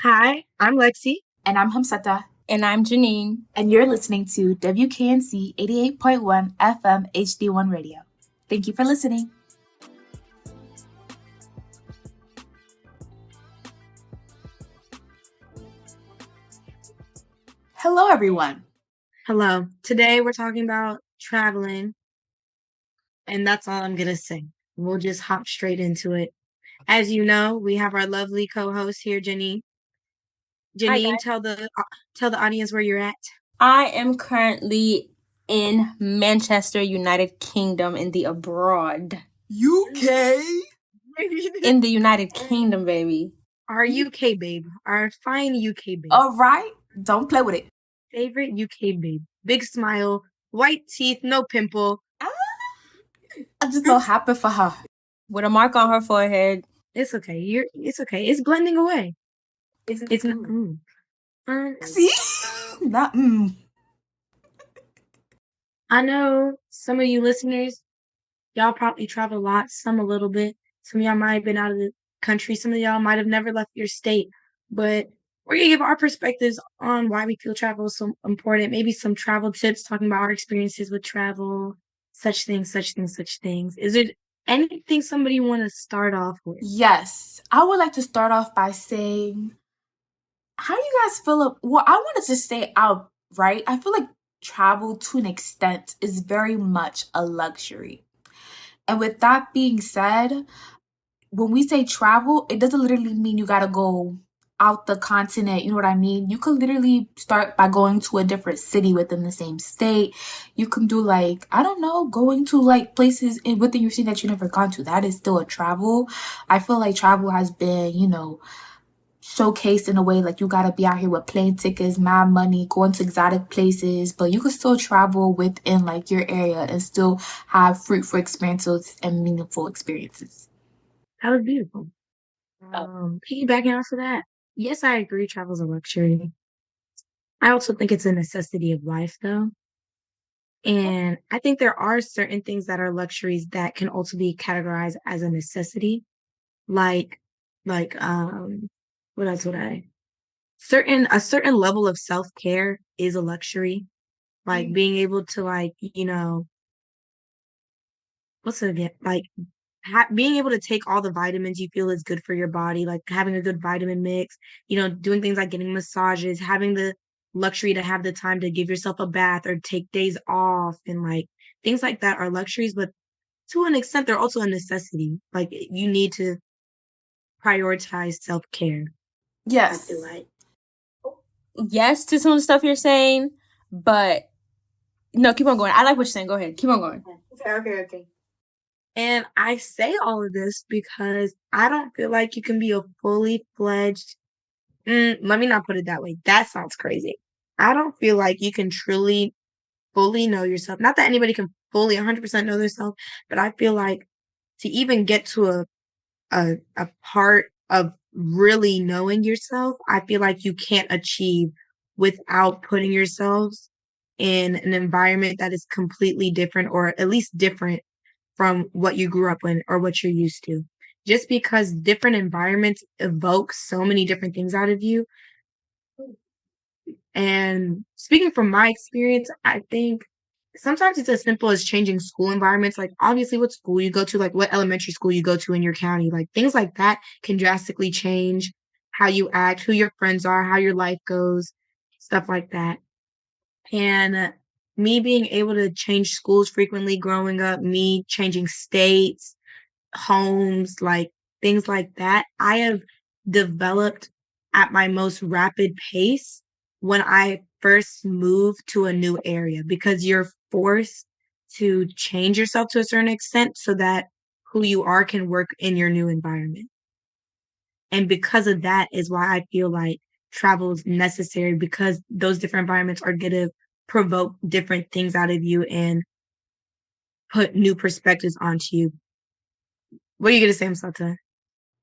Hi, I'm Lexi. And I'm Hamsata. And I'm Jeanine. And you're listening to WKNC 88.1 FM HD1 Radio. Thank you for listening. Hello, everyone. Hello. Today we're talking about traveling, and that's all I'm going to say. We'll just hop straight into it. As you know, we have our lovely co-host here, Jeanine. Jeanine, tell the audience where you're at. I am currently in Manchester, United Kingdom, in the abroad. UK? In the United Kingdom, baby. Our UK babe. Our fine UK babe. All right. Don't play with it. Favorite UK babe. Big smile, white teeth, no pimple. I'm just so happy for her. With a mark on her forehead. It's okay. It's okay. It's blending away. It's not. See? Not I know some of you listeners, y'all probably travel a lot, some a little bit. Some of y'all might have been out of the country. Some of y'all might have never left your state. But we're going to give our perspectives on why we feel travel is so important. Maybe some travel tips, talking about our experiences with travel, such things. Is there anything somebody want to start off with? Yes. I would like to start off by saying, how do you guys feel? Well, I wanted to say outright, I feel like travel to an extent is very much a luxury. And with that being said, when we say travel, it doesn't literally mean you gotta go out the continent, you know what I mean? You could literally start by going to a different city within the same state. You can do going to places within your city that you never gone to. That is still a travel. I feel like travel has been, showcased in a way like you gotta be out here with plane tickets, mad money, going to exotic places, but you can still travel within like your area and still have fruitful experiences and meaningful experiences. That was beautiful. Piggybacking off of that, yes, I agree. Travel is a luxury. I also think it's a necessity of life, though. And I think there are certain things that are luxuries that can also be categorized as a necessity, like what else would I? A certain level of self-care is a luxury, like being able to what's it again? Like being able to take all the vitamins you feel is good for your body, like having a good vitamin mix, doing things like getting massages, having the luxury to have the time to give yourself a bath or take days off, and like things like that are luxuries, but to an extent, they're also a necessity. Like you need to prioritize self-care. Yes. I feel like. Yes to some of the stuff you're saying, but no, keep on going. I like what you're saying. Go ahead. Keep on going. Okay. And I say all of this because I don't feel like you can be a fully fledged. Let me not put it that way. That sounds crazy. I don't feel like you can truly, fully know yourself. Not that anybody can fully 100% know themselves, but I feel like to even get to a part of really knowing yourself, I feel like you can't achieve without putting yourselves in an environment that is completely different, or at least different from what you grew up in or what you're used to. Just because different environments evoke so many different things out of you. And speaking from my experience, I think sometimes it's as simple as changing school environments. Like obviously what school you go to, like what elementary school you go to in your county, like things like that can drastically change how you act, who your friends are, how your life goes, stuff like that. And me being able to change schools frequently growing up, me changing states, homes, like things like that, I have developed at my most rapid pace when I first move to a new area, because you're forced to change yourself to a certain extent so that who you are can work in your new environment. And because of that is why I feel like travel is necessary, because those different environments are going to provoke different things out of you and put new perspectives onto you. What are you going to say, Hamsata?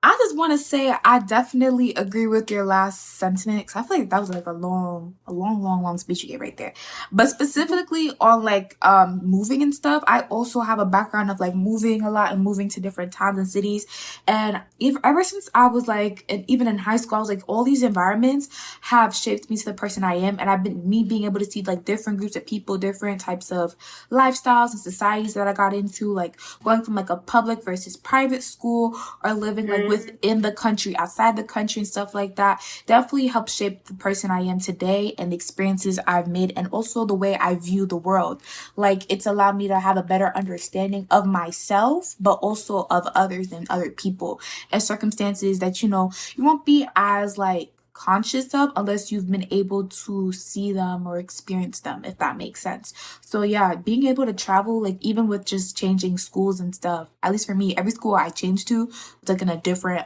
I just want to say I definitely agree with your last sentiment because I feel like that was like a long speech you gave right there. But specifically on like moving and stuff, I also have a background of like moving a lot and moving to different towns and cities. And ever since I was like, and even in high school, I was like, all these environments have shaped me to the person I am. And I've been me being able to see like different groups of people, different types of lifestyles and societies that I got into, like going from like a public versus private school or living like within the country, outside the country and stuff like that, definitely helped shape the person I am today and the experiences I've made and also the way I view the world. Like it's allowed me to have a better understanding of myself, but also of others and other people and circumstances that, you know, you won't be as like conscious of unless you've been able to see them or experience them, if that makes sense. So yeah, being able to travel, like even with just changing schools and stuff, at least for me, every school I changed to was like in a different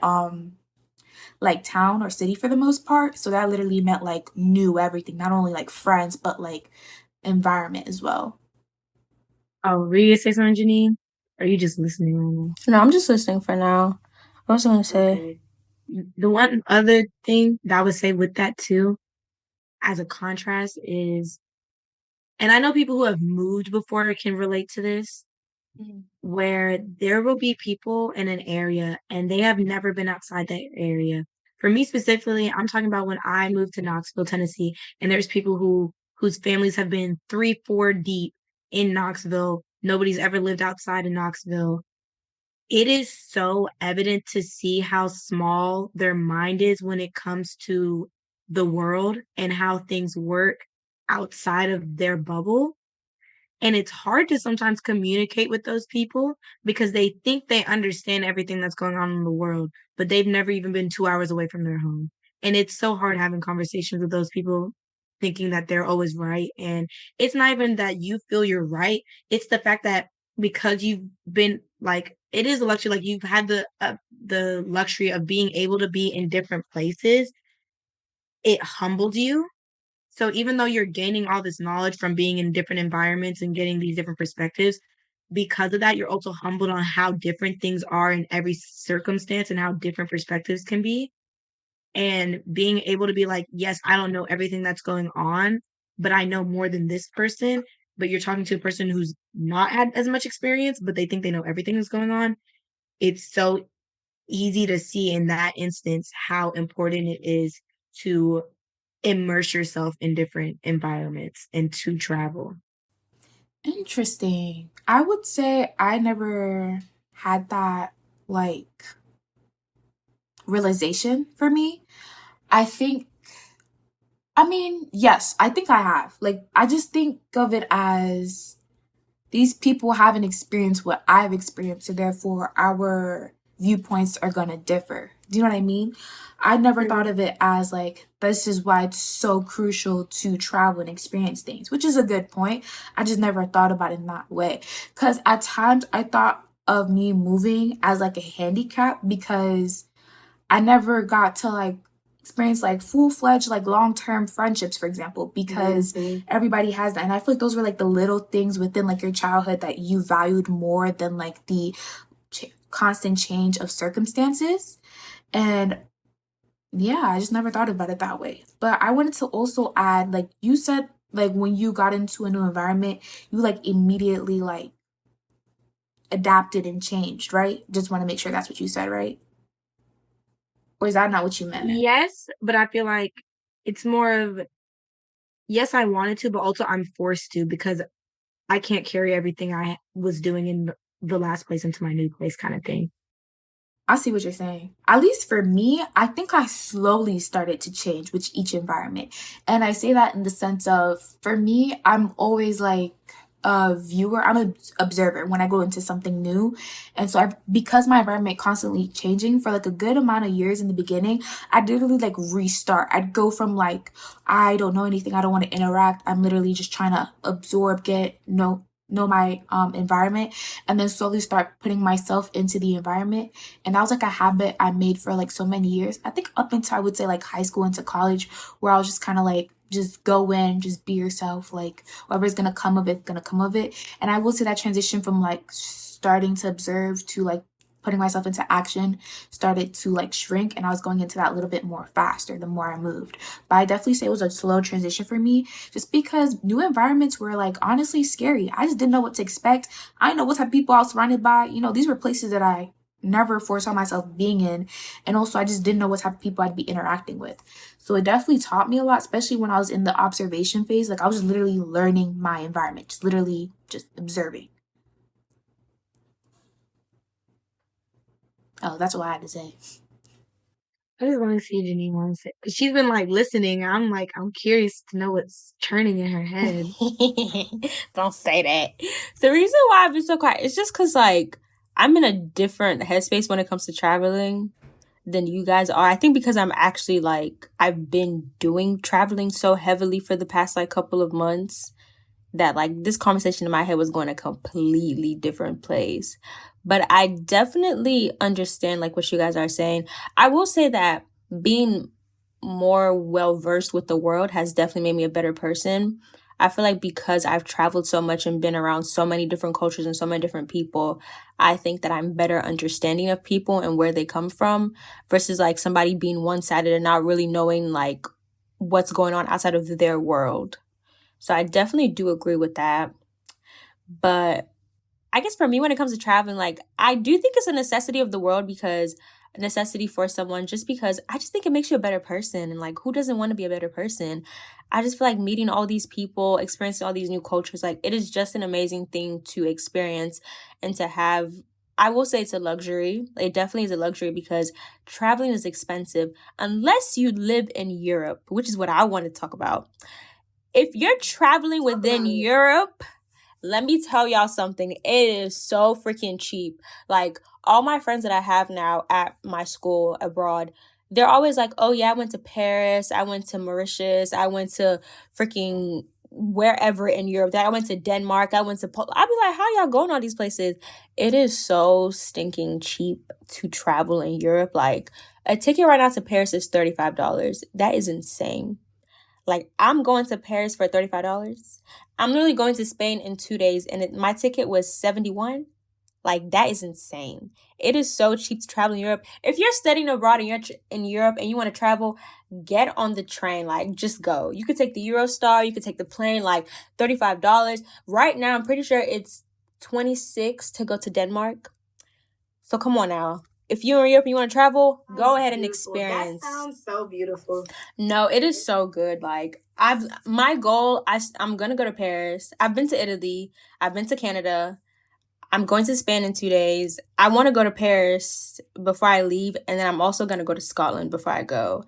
like town or city for the most part. So that literally meant like knew everything, not only like friends, but like environment as well. Oh, were you gonna say something, Jeanine? Or are you just listening right now? No, I'm just listening for now. What was I gonna say? Okay. The one other thing that I would say with that too, as a contrast, is, and I know people who have moved before can relate to this, where there will be people in an area and they have never been outside that area. For me specifically, I'm talking about when I moved to Knoxville, Tennessee, and there's people whose families have been 3, 4 deep in Knoxville. Nobody's ever lived outside of Knoxville. It is so evident to see how small their mind is when it comes to the world and how things work outside of their bubble. And it's hard to sometimes communicate with those people because they think they understand everything that's going on in the world, but they've never even been 2 hours away from their home. And it's so hard having conversations with those people thinking that they're always right. And it's not even that you feel you're right. It's the fact that because you've been like, it is a luxury, like you've had the luxury of being able to be in different places. It humbled you, so even though you're gaining all this knowledge from being in different environments and getting these different perspectives, because of that, you're also humbled on how different things are in every circumstance and how different perspectives can be. And being able to be like, yes, I don't know everything that's going on, but I know more than this person. But you're talking to a person who's not had as much experience, but they think they know everything that's going on. It's so easy to see in that instance how important it is to immerse yourself in different environments and to travel. Interesting. I would say I never had that like realization for me. I think, I mean, yes, I think I have. Like, I just think of it as these people haven't experienced what I've experienced, so therefore our viewpoints are going to differ. Do you know what I mean? I never thought of it as like, this is why it's so crucial to travel and experience things, which is a good point. I just never thought about it in that way. Because at times I thought of me moving as like a handicap because I never got to like experience like full-fledged like long-term friendships, for example, because everybody has that. And I feel like those were like the little things within like your childhood that you valued more than like the constant change of circumstances. And yeah, I just never thought about it that way. But I wanted to also add, like you said, like when you got into a new environment, you like immediately like adapted and changed, right? Just want to make sure that's what you said, right? Or is that not what you meant? Yes, but I feel like it's more of, yes, I wanted to, but also I'm forced to because I can't carry everything I was doing in the last place into my new place kind of thing. I see what you're saying. At least for me, I think I slowly started to change with each environment. And I say that in the sense of, for me, I'm always like a viewer. I'm an observer when I go into something new. And so because my environment constantly changing for like a good amount of years in the beginning, I'd literally like restart. I'd go from like, I don't know anything. I don't want to interact. I'm literally just trying to absorb, know my environment, and then slowly start putting myself into the environment. And that was like a habit I made for like so many years. I think up until I would say like high school into college, where I was just kind of like, just go in, just be yourself, like whatever's gonna come of it, gonna come of it. And I will say that transition from like starting to observe to like putting myself into action started to like shrink, and I was going into that a little bit more faster the more I moved. But I definitely say it was a slow transition for me just because new environments were like honestly scary. I just didn't know what to expect. I didn't know what type of people I was surrounded by. You know, these were places that I never foresaw myself being in. And also I just didn't know what type of people I'd be interacting with. So it definitely taught me a lot, especially when I was in the observation phase. Like I was just literally learning my environment, just literally just observing. Oh, that's what I had to say. I just want to see Jeanine want to say, because she's been like listening. I'm curious to know what's churning in her head. Don't say that. The reason why I've been so quiet is just because, like, I'm in a different headspace when it comes to traveling than you guys are. I think because I'm actually, like, I've been doing traveling so heavily for the past, like, couple of months that, like, this conversation in my head was going a completely different place. But I definitely understand, like, what you guys are saying. I will say that being more well-versed with the world has definitely made me a better person. I feel like because I've traveled so much and been around so many different cultures and so many different people, I think that I'm better understanding of people and where they come from versus like somebody being one-sided and not really knowing like what's going on outside of their world. So I definitely do agree with that. But I guess for me, when it comes to traveling, like I do think it's a necessity of the world because a necessity for someone, just because I just think it makes you a better person. And like, who doesn't want to be a better person? I just feel like meeting all these people, experiencing all these new cultures, like it is just an amazing thing to experience and to have. I will say it's a luxury. It definitely is a luxury because traveling is expensive unless you live in Europe, which is what I want to talk about. If you're traveling within Europe, let me tell y'all something. It is so freaking cheap. Like, all my friends that I have now at my school abroad, they're always like, oh, yeah, I went to Paris. I went to Mauritius. I went to freaking wherever in Europe. I went to Denmark. I went to Poland. I'll be like, how y'all going all these places? It is so stinking cheap to travel in Europe. Like, a ticket right now to Paris is $35. That is insane. Like, I'm going to Paris for $35. I'm literally going to Spain in 2 days, and my ticket was $71. Like, that is insane. It is so cheap to travel in Europe. If you're studying abroad and you're in Europe and you want to travel, get on the train. Like, just go. You could take the Eurostar. You could take the plane. Like, $35. Right now, I'm pretty sure it's $26 to go to Denmark. So come on now. If you're in Europe and you want to travel, go ahead and experience. That sounds so beautiful. No, it is so good. Like my goal, I'm gonna go to Paris. I've been to Italy. I've been to Canada. I'm going to Spain in 2 days. I want to go to Paris before I leave, and then I'm also gonna go to Scotland before I go.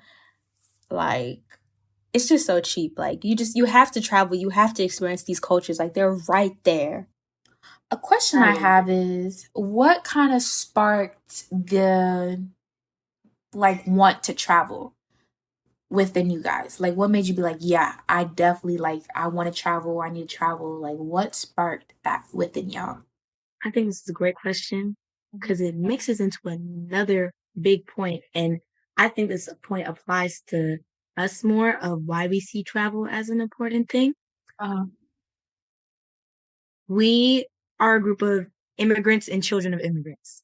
Like, it's just so cheap. Like you have to travel. You have to experience these cultures. Like they're right there. A question I have is, what kind of sparked the like want to travel within you guys? Like, what made you be like, yeah, I definitely like, I want to travel. I need to travel. Like, what sparked that within y'all? I think this is a great question because it mixes into another big point, and I think this point applies to us more of why we see travel as an important thing. We are a group of immigrants and children of immigrants.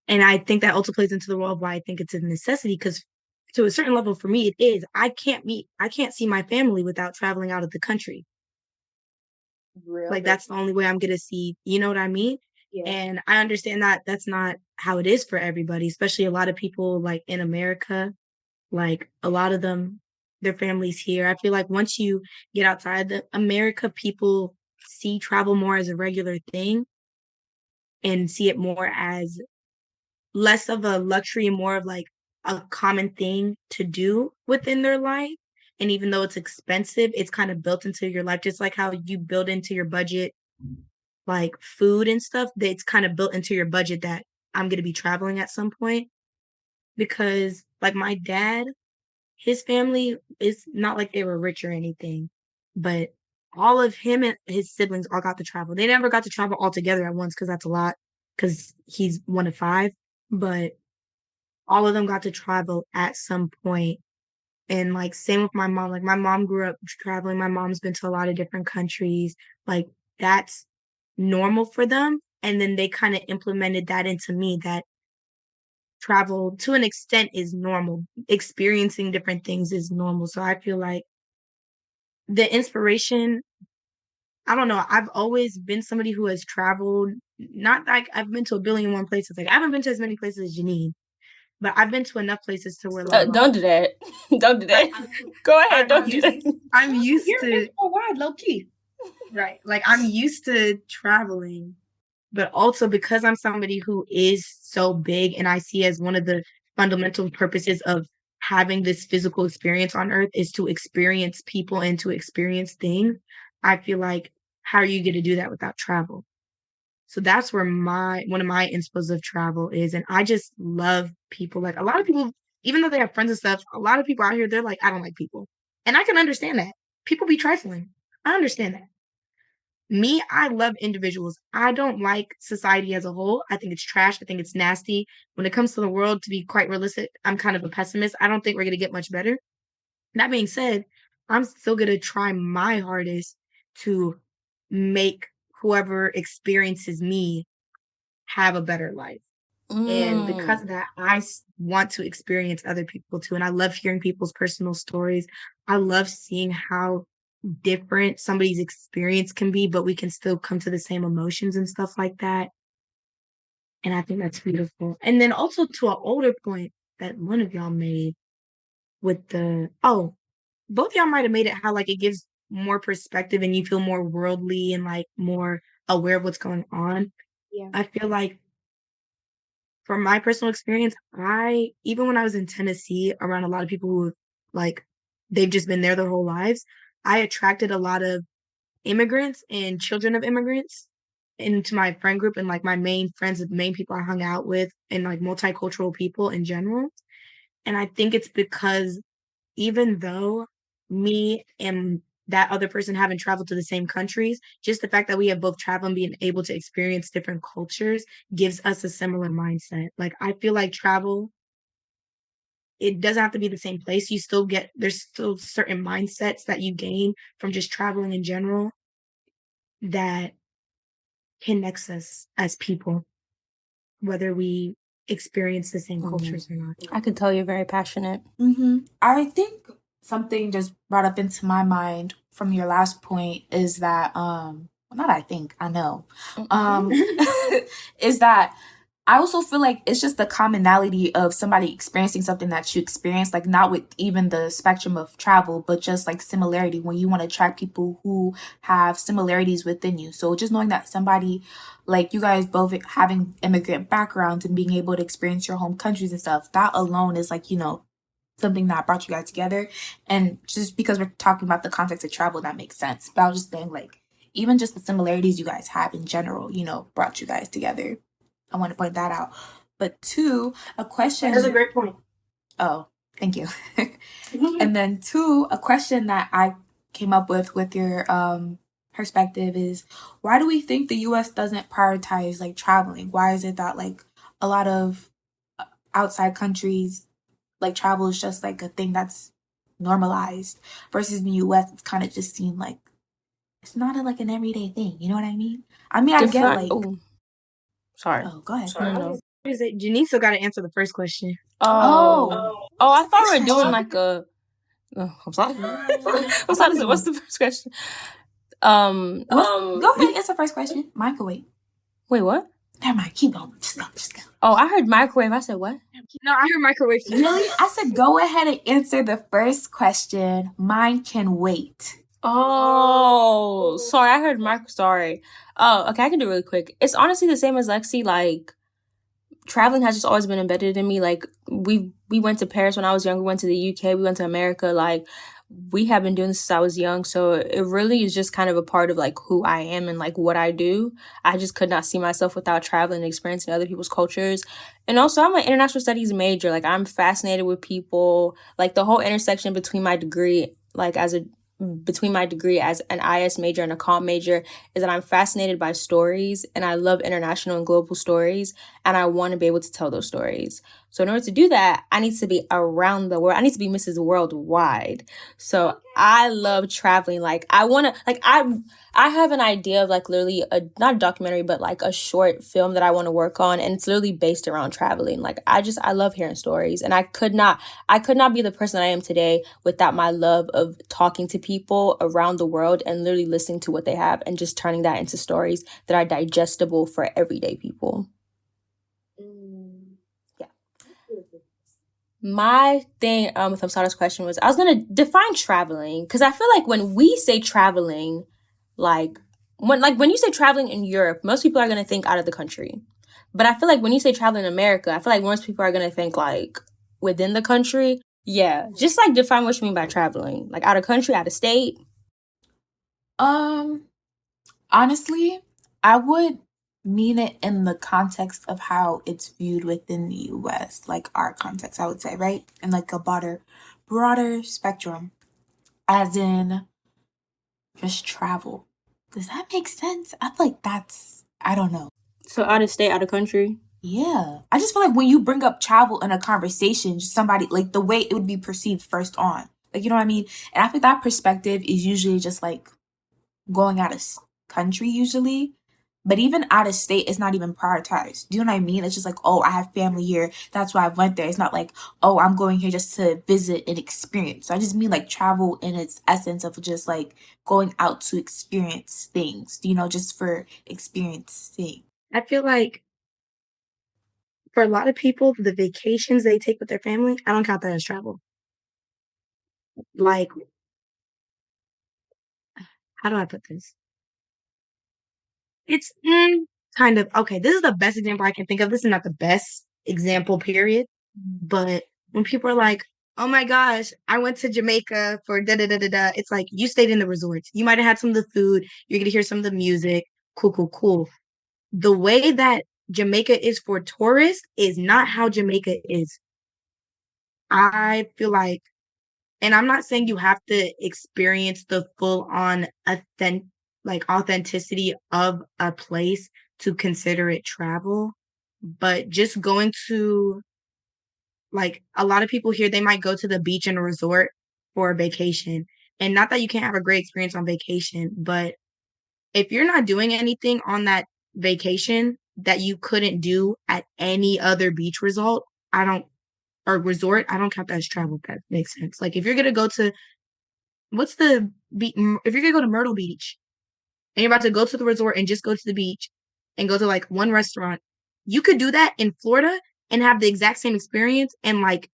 And I think that also plays into the role of why I think it's a necessity, because to a certain level for me, it is. I can't see my family without traveling out of the country. Really? Like, that's the only way I'm going to see, you know what I mean? Yeah. And I understand that that's not how it is for everybody, especially a lot of people like in America, like a lot of them, their families here. I feel like once you get outside the America, people see travel more as a regular thing and see it more as less of a luxury and more of like a common thing to do within their life. And even though it's expensive, it's kind of built into your life, just like how you build into your budget, like food and stuff, that it's kind of built into your budget that I'm going to be traveling at some point. Because like my dad, his family is not like they were rich or anything, but all of him and his siblings all got to travel. They never got to travel all together at once because that's a lot, because he's one of five, but all of them got to travel at some point. And like same with my mom. Like my mom grew up traveling. My mom's been to a lot of different countries. Like that's normal for them. And then they kind of implemented that into me, that travel to an extent is normal. Experiencing different things is normal. So I feel like the inspiration, I don't know, I've always been somebody who has traveled, not like I've been to a billion and one places. Like I haven't been to as many places as Jeanine, but I've been to enough places to where like don't do that. Don't do that. Go ahead. Don't do that. I'm used You're to so wide, low key. right. Like I'm used to traveling, but also because I'm somebody who is so big and I see as one of the fundamental purposes of having this physical experience on earth is to experience people and to experience things. I feel like how are you going to do that without travel? So that's where one of my inspos of travel is. And I just love people. Like a lot of people, even though they have friends and stuff, a lot of people out here, they're like, I don't like people. And I can understand that. People be trifling. I understand that. Me, I love individuals. I don't like society as a whole. I think it's trash. I think it's nasty. When it comes to the world, to be quite realistic, I'm kind of a pessimist. I don't think we're going to get much better. That being said, I'm still going to try my hardest to make whoever experiences me have a better life. And because of that, I want to experience other people too. And I love hearing people's personal stories. I love seeing how different somebody's experience can be, but we can still come to the same emotions and stuff like that. And I think that's beautiful. And then also to an older point that one of y'all made with both y'all might have made it how like it gives more perspective and you feel more worldly and like more aware of what's going on. Yeah. I feel like from my personal experience, even when I was in Tennessee around a lot of people who like they've just been there their whole lives, I attracted a lot of immigrants and children of immigrants into my friend group and like my main friends, the main people I hung out with and like multicultural people in general. And I think it's because even though me and that other person haven't traveled to the same countries, just the fact that we have both traveled and being able to experience different cultures gives us a similar mindset. Like I feel like travel, it doesn't have to be the same place. There's still certain mindsets that you gain from just traveling in general that connects us as people, whether we experience the same cultures or not. I could tell you're very passionate. I think something just brought up into my mind from your last point is that not I think, I know. Is that I also feel like it's just the commonality of somebody experiencing something that you experience, like not with even the spectrum of travel, but just like similarity when you want to attract people who have similarities within you. So just knowing that somebody like you guys both having immigrant backgrounds and being able to experience your home countries and stuff, that alone is like, something that brought you guys together. And just because we're talking about the context of travel, that makes sense. But I was just saying, like, even just the similarities you guys have in general, brought you guys together. I want to point that out. But two, a question. That's a great point. Oh, thank you. And then two, a question that I came up with your perspective is, why do we think the U.S. doesn't prioritize like traveling? Why is it that like a lot of outside countries, like travel is just like a thing that's normalized versus in the U.S. it's kind of just seemed like it's not like an everyday thing. You know what I mean? I mean, I get like. Sorry. Oh, go ahead. No. Jeanine still got to answer the first question. Oh, I thought we were doing like a. Oh, I'm sorry. I'm sorry. What's the first question? Go ahead. Answer the first question. Microwave. Wait, what? Never mind. Keep going. Just go. Oh, I heard microwave. I said what? No, I heard microwave. Really? I said go ahead and answer the first question. Mine can wait. Oh, sorry. I heard sorry. Oh, okay. I can do it really quick. It's honestly the same as Lexi. Like, traveling has just always been embedded in me. Like, we went to Paris when I was young. We went to the UK. We went to America. Like, we have been doing this since I was young. So it really is just kind of a part of like who I am and like what I do. I just could not see myself without traveling and experiencing other people's cultures. And also I'm an international studies major. Like I'm fascinated with people, like the whole intersection between my degree, between my degree as an IS major and a comp major is that I'm fascinated by stories and I love international and global stories and I want to be able to tell those stories. So in order to do that, I need to be around the world. I need to be Mrs. Worldwide. So I love traveling. Like I want to, like I have an idea of like literally not a documentary, but like a short film that I want to work on, and it's literally based around traveling. Like I love hearing stories, and I could not be the person I am today without my love of talking to people around the world and literally listening to what they have and just turning that into stories that are digestible for everyday people. My thing with Hamsata's question was I was gonna define traveling, because I feel like when we say traveling, like when you say traveling in Europe, most people are gonna think out of the country. But I feel like when you say traveling in America, I feel like most people are gonna think like within the country. Yeah, just like define what you mean by traveling, like out of country, out of state. Honestly, I would mean it in the context of how it's viewed within the US, like our context, I would say, right? And like a broader spectrum, as in just travel. Does that make sense? I feel like I don't know. So out of state, out of country? Yeah. I just feel like when you bring up travel in a conversation, just somebody, like the way it would be perceived first on. Like, you know what I mean? And I think that perspective is usually just like going out of country usually. But even out of state, it's not even prioritized. Do you know what I mean? It's just like, oh, I have family here. That's why I went there. It's not like, oh, I'm going here just to visit and experience. So I just mean like travel in its essence of just like going out to experience things, just for experiencing. I feel like for a lot of people, the vacations they take with their family, I don't count that as travel. Like, how do I put this? It's kind of okay. This is the best example I can think of. This is not the best example, period. But when people are like, "Oh my gosh, I went to Jamaica for da da da da da," it's like you stayed in the resorts. You might have had some of the food. You're gonna hear some of the music. Cool, cool, cool. The way that Jamaica is for tourists is not how Jamaica is. I feel like, and I'm not saying you have to experience the full on authenticity of a place to consider it travel, but just going to, like, a lot of people here, they might go to the beach and a resort for a vacation. And not that you can't have a great experience on vacation, but if you're not doing anything on that vacation that you couldn't do at any other beach resort, I don't count that as travel, if that makes sense. Like if you're gonna go to if you're gonna go to Myrtle Beach and you're about to go to the resort and just go to the beach and go to like one restaurant, you could do that in Florida and have the exact same experience and like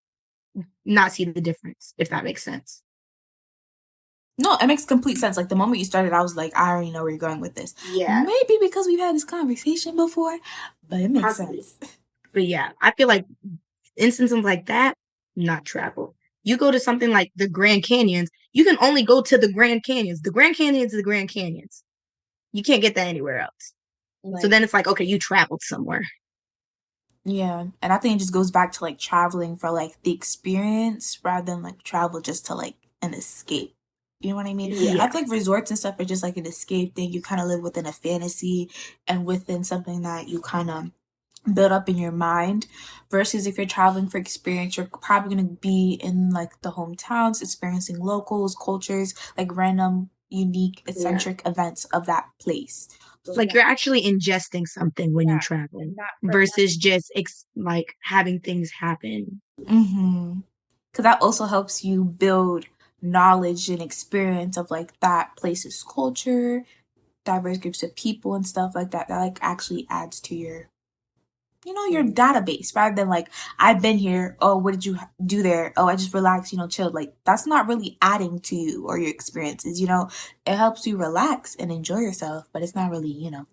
not see the difference, if that makes sense. No, it makes complete sense. Like the moment you started, I was like, I already know where you're going with this. Yeah. Maybe because we've had this conversation before, but it makes sense. But yeah, I feel like instances like that, not travel. You go to something like the Grand Canyons, you can only go to the Grand Canyons. The Grand Canyons is the Grand Canyons. You can't get that anywhere else. Right. So then it's like, okay, you traveled somewhere. Yeah. And I think it just goes back to like traveling for like the experience rather than like travel just to like an escape. You know what I mean? Yeah. I feel like resorts and stuff are just like an escape thing. You kind of live within a fantasy and within something that you kind of build up in your mind, versus if you're traveling for experience, you're probably going to be in like the hometowns, experiencing locals, cultures, like random, unique, eccentric events of that place. Like you're actually ingesting something when you travel versus just like having things happen. Mm-hmm. Because that also helps you build knowledge and experience of like that place's culture, diverse groups of people and stuff like that. That like actually adds to your your database, rather than like, I've been here. Oh, what did you do there? Oh, I just relaxed, chilled. Like that's not really adding to you or your experiences. It helps you relax and enjoy yourself, but it's not really, Does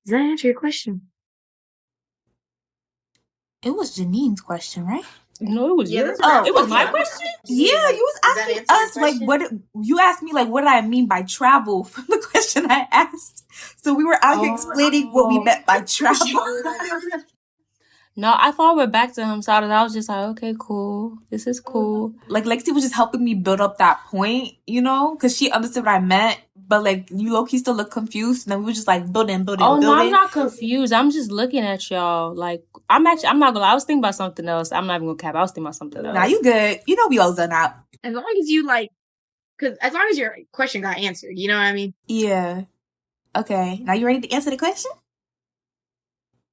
that answer your question? It was Jeanine's question, right? No, it was yours. Oh, it was my question? Yeah, you was asking us like you asked me like what did I mean by travel from the question I asked. So we were out here explaining what we meant by travel. No, I thought we went back to Hamsata. I was just like, okay, cool. This is cool. Like Lexi was just helping me build up that point, because she understood what I meant, but like you low-key still look confused, and then we were just like building. Oh no, I'm not confused. I'm just looking at y'all. Like I'm not gonna lie, I was thinking about something else. I'm not even gonna cap. I was thinking about something else. Nah, you good. You know we all done out. As long as you because as long as your question got answered, you know what I mean? Yeah. Okay. Now you ready to answer the question?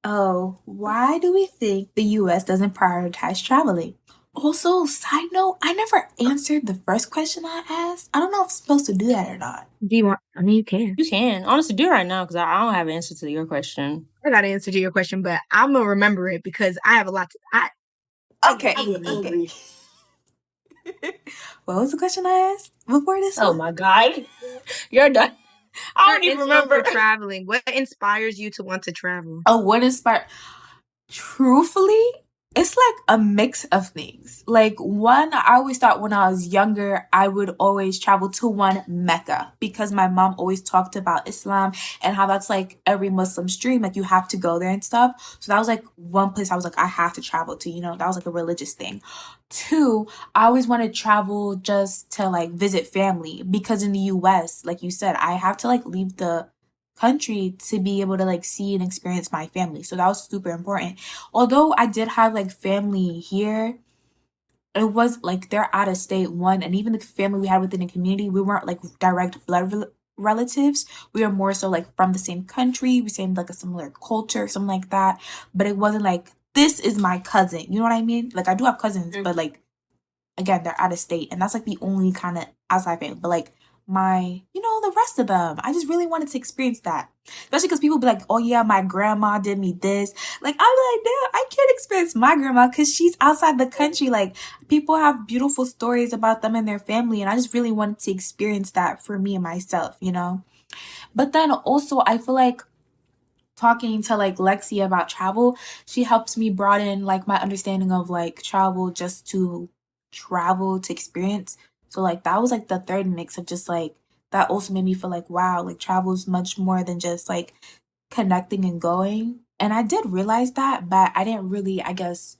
Oh, why do we think the U.S. doesn't prioritize traveling? Also, side note, I never answered the first question I asked. I don't know if I'm supposed to do that or not. Do you want? I mean, you can. You can. Honestly, do it right now because I don't have an answer to your question. I got an answer to your question, but I'm gonna remember it because I have a lot to. Okay. What was the question I asked before this? Oh my God, you're done. I don't even remember. Traveling. What inspires you to want to travel? Oh, what inspired? Truthfully, it's like a mix of things. Like one, I always thought when I was younger, I would always travel to one Mecca because my mom always talked about Islam and how that's like every Muslim's dream. Like you have to go there and stuff. So that was like one place I was like, I have to travel to, you know, that was like a religious thing. Two, I always wanted to travel just to like visit family because in the US, like you said, I have to like leave the country to be able to like see and experience my family. So that was super important. Although I did have like family here, it was like they're out of state, one, and even the family we had within the community, we weren't like direct blood relatives. We were more so like from the same country, we same like a similar culture, something like that. But it wasn't like this is my cousin. You know what I mean? Like I do have cousins, but like again, they're out of state, and that's like the only kind of outside family. But like my, you know, the rest of them, I just really wanted to experience that. Especially because people be like, oh yeah, my grandma did me this. Like I'm like, damn, I can't experience my grandma because she's outside the country. Like people have beautiful stories about them and their family, and I just really wanted to experience that for me and myself, you know. But then also I feel like talking to like Lexi about travel, she helps me broaden like my understanding of like travel just to travel to experience. So like that was like the third mix of just like that also made me feel like wow, like travel is much more than just like connecting and going. And I did realize that, but I didn't really, I guess,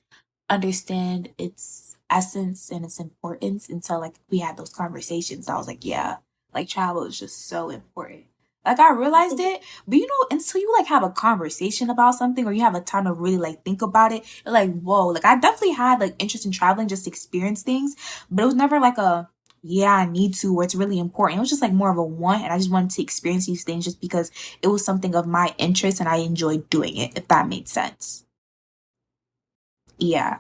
understand its essence and its importance until like we had those conversations. I was like, yeah, like travel is just so important. Like I realized it, but you know, until you like have a conversation about something or you have a time to really like think about it, you're like, whoa, like I definitely had like interest in traveling just to experience things, but it was never like a, yeah, I need to, or it's really important. It was just like more of a want, and I just wanted to experience these things just because it was something of my interest and I enjoyed doing it, if that made sense. Yeah.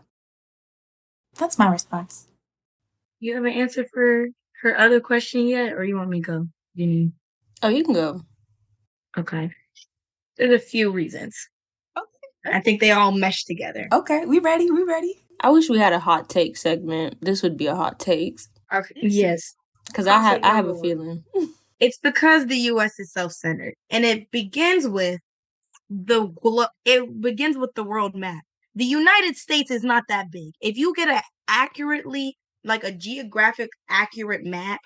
That's my response. You have an answer for her other question yet, or you want me to go, Jeanine? Oh, you can go. Okay. There's a few reasons. Okay. I think they all mesh together. Okay, we ready? I wish we had a hot take segment. This would be a hot takes. Okay. Yes. Because I have a feeling. It's because the U.S. is self-centered, and it begins with the world map. The United States is not that big. If you get a geographic accurate map,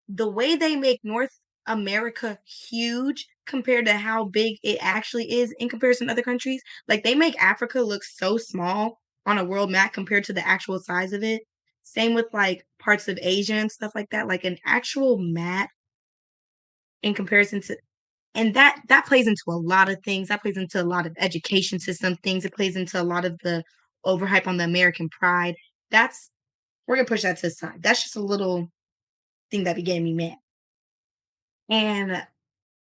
the way they make North America huge compared to how big it actually is in comparison to other countries, like they make Africa look so small on a world map compared to the actual size of it. Same with like parts of Asia and stuff like that. Like an actual map in comparison to, and that plays into a lot of things. That plays into a lot of education system things. It plays into a lot of the overhype on the American pride. We're gonna push that to the side. That's just a little thing that began me mad. And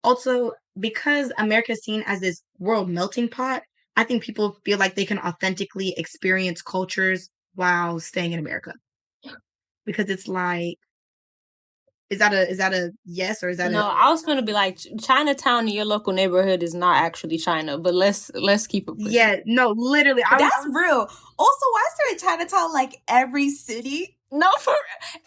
also because America is seen as this world melting pot, I think people feel like they can authentically experience cultures while staying in America. Because it's like, is that a yes, or is that no? I was gonna be like, Chinatown in your local neighborhood is not actually China, but let's keep it pushing. Yeah, no, literally, that's real. Also, why is there a Chinatown like every city? No,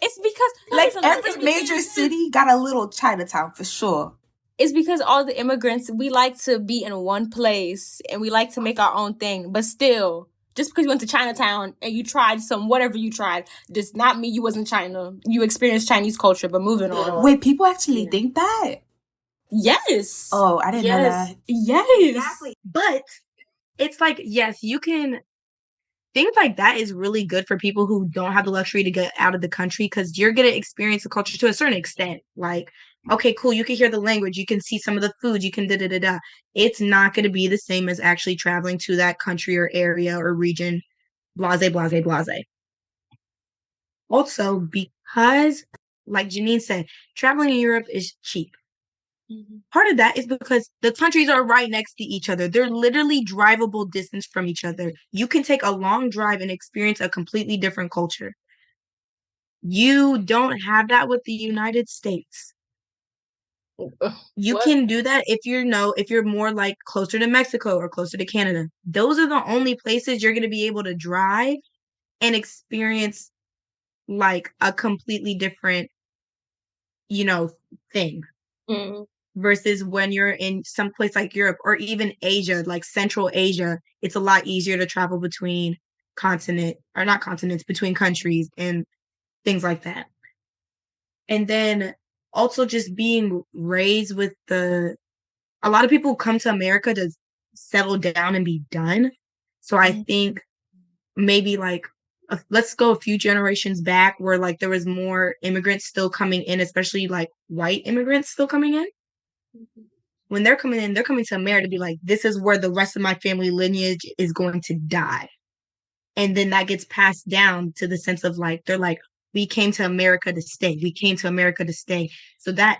it's because like every major city got a little Chinatown for sure. It's because all the immigrants, we like to be in one place and we like to make our own thing, but still, just because you went to Chinatown and you tried whatever you tried, does not mean you was in China. You experienced Chinese culture, but moving on. Wait, people actually think that? Yes. Oh, I didn't know that. Yes. Exactly. But it's like, yes, you can. Things like that is really good for people who don't have the luxury to get out of the country because you're going to experience the culture to a certain extent. Like, okay, cool, you can hear the language, you can see some of the food, you can da-da-da-da. It's not going to be the same as actually traveling to that country or area or region, blase, blase, blase. Also, because, like Jeanine said, traveling in Europe is cheap. Part of that is because the countries are right next to each other. They're literally drivable distance from each other. You can take a long drive and experience a completely different culture. You don't have that with the United States. You can do that if you're more like closer to Mexico or closer to Canada. Those are the only places you're going to be able to drive and experience like a completely different, thing. Versus when you're in some place like Europe or even Asia, like Central Asia, it's a lot easier to travel between between countries and things like that. And then also just being raised with a lot of people come to America to settle down and be done. So I think maybe like let's go a few generations back where like there was more immigrants still coming in, especially like white immigrants still coming in. When they're coming in, they're coming to America to be like, this is where the rest of my family lineage is going to die. And then that gets passed down to the sense of like, they're like, we came to America to stay. We came to America to stay. So that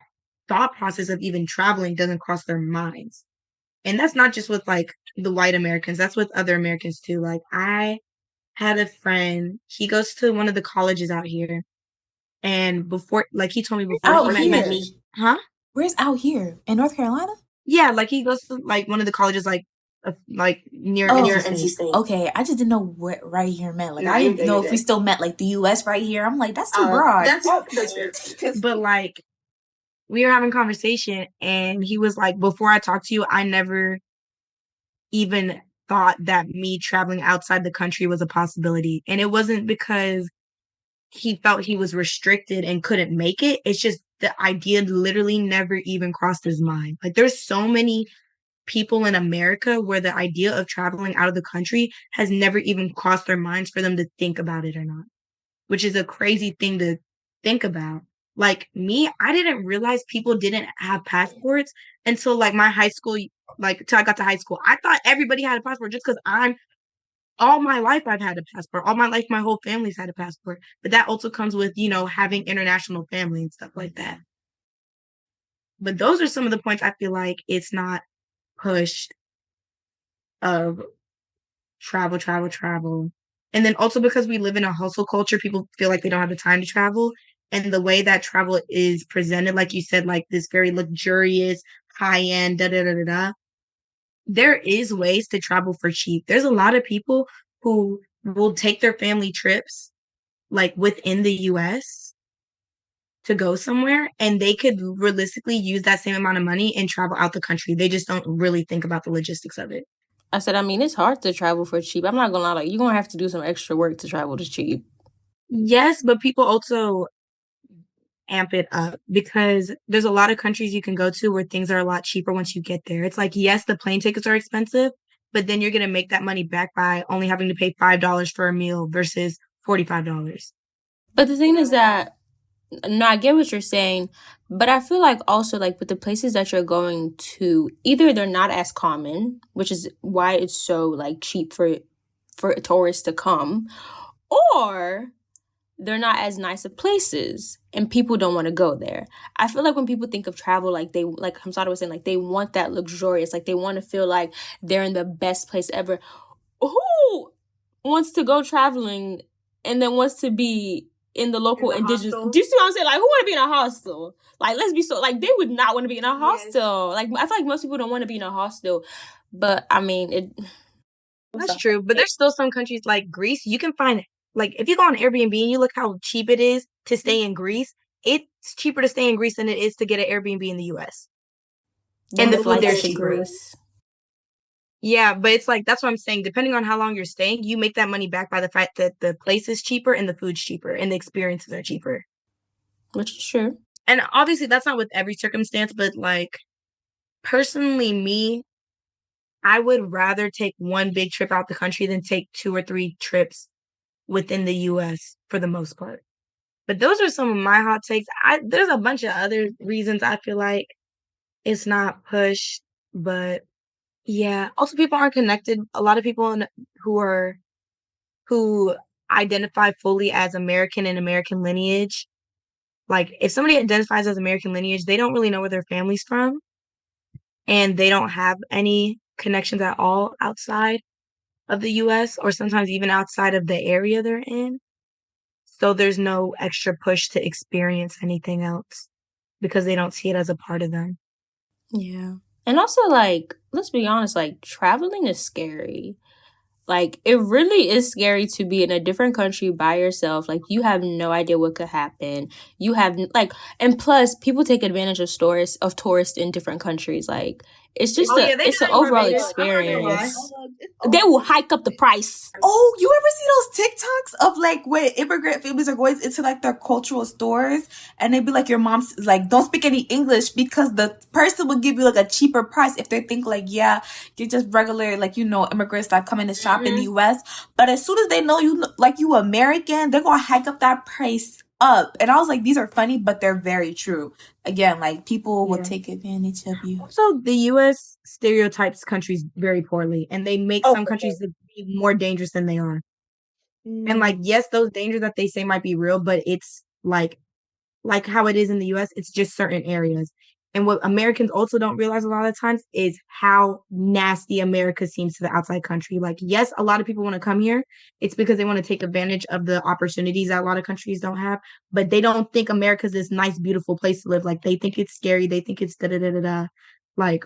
thought process of even traveling doesn't cross their minds. And that's not just with like the white Americans, that's with other Americans too. Like I had a friend, he goes to one of the colleges out here. And before, like he told me before Out he met here. me. Huh? Where's out here? In North Carolina? Yeah, like he goes to like one of the colleges like near NC State. Okay, I just didn't know what right here meant. Like No, I you're didn't good, know you're if we good. still meant like the US right here. I'm like, that's too broad. But like we were having conversation and he was like, before I talked to you, I never even thought that me traveling outside the country was a possibility. And it wasn't because he felt he was restricted and couldn't make it. It's just the idea literally never even crossed his mind. Like there's so many people in America where the idea of traveling out of the country has never even crossed their minds for them to think about it or not, which is a crazy thing to think about. Like me, I didn't realize people didn't have passports until like my high school, like till I got to high school. I thought everybody had a passport just because all my life I've had a passport. All my life, my whole family's had a passport. But that also comes with, having international family and stuff like that. But those are some of the points I feel like it's not pushed of travel, travel, travel. And then also because we live in a hustle culture, people feel like they don't have the time to travel. And the way that travel is presented, like you said, like this very luxurious, high end, da da da da da. There is ways to travel for cheap. There's a lot of people who will take their family trips like within the US to go somewhere and they could realistically use that same amount of money and travel out the country. They just don't really think about the logistics of it. I said, I mean, it's hard to travel for cheap. I'm not gonna lie, like you're gonna have to do some extra work to travel to cheap. Yes, but people also amp it up because there's a lot of countries you can go to where things are a lot cheaper once you get there. It's like, yes, the plane tickets are expensive, but then you're going to make that money back by only having to pay $5 for a meal versus $45. But the thing is that, no, I get what you're saying, but I feel like also like with the places that you're going to, either they're not as common, which is why it's so like cheap for tourists to come, or they're not as nice of places and people don't want to go there. I feel like when people think of travel, like Hamsata was saying, like they want that luxurious, like they want to feel like they're in the best place ever. Who wants to go traveling and then wants to be in the local indigenous? Do you see what I'm saying? Like, who want to be in a hostel? Like, let's be so, like, they would not want to be in a hostel. Like, I feel like most people don't want to be in a hostel. But, I mean, That's true. But there's still some countries like Greece. You can find, like, if you go on Airbnb and you look how cheap it is to stay in Greece, it's cheaper to stay in Greece than it is to get an Airbnb in the US. And the food there's cheaper. Greece. Yeah, but it's like, that's what I'm saying. Depending on how long you're staying, you make that money back by the fact that the place is cheaper and the food's cheaper and the experiences are cheaper. Which is true. And obviously that's not with every circumstance, but like personally me, I would rather take one big trip out the country than take 2 or 3 trips within the US for the most part. But those are some of my hot takes. There's a bunch of other reasons I feel like it's not pushed, but yeah. Also, people aren't connected. A lot of people who identify fully as American and American lineage, like if somebody identifies as American lineage, they don't really know where their family's from, and they don't have any connections at all outside of the US or sometimes even outside of the area they're in. So there's no extra push to experience anything else because they don't see it as a part of them. Yeah. And also, like, let's be honest, like, traveling is scary. Like, it really is scary to be in a different country by yourself. Like, you have no idea what could happen. You have, like, and plus, people take advantage of tourists in different countries. Like, it's just it's an overall experience. They will hike up the price. Oh, you ever see those TikToks of like when immigrant families are going into like their cultural stores and they be like, your mom's like, don't speak any English because the person will give you like a cheaper price if they think like, yeah, you're just regular, like, you know, immigrants that come in to shop in the US. But as soon as they know you, like, you American, they're going to hike up that price up. And I was like, these are funny, but they're very true. Again, like, people will take advantage of you. Also, the US stereotypes countries very poorly, and they make some countries be more dangerous than they are. And like, yes, those dangers that they say might be real, but it's like how it is in the US, it's just certain areas. And what Americans also don't realize a lot of times is how nasty America seems to the outside country. Like, yes, a lot of people want to come here. It's because they want to take advantage of the opportunities that a lot of countries don't have. But they don't think America's this nice, beautiful place to live. Like, they think it's scary. They think it's da-da-da-da-da. Like,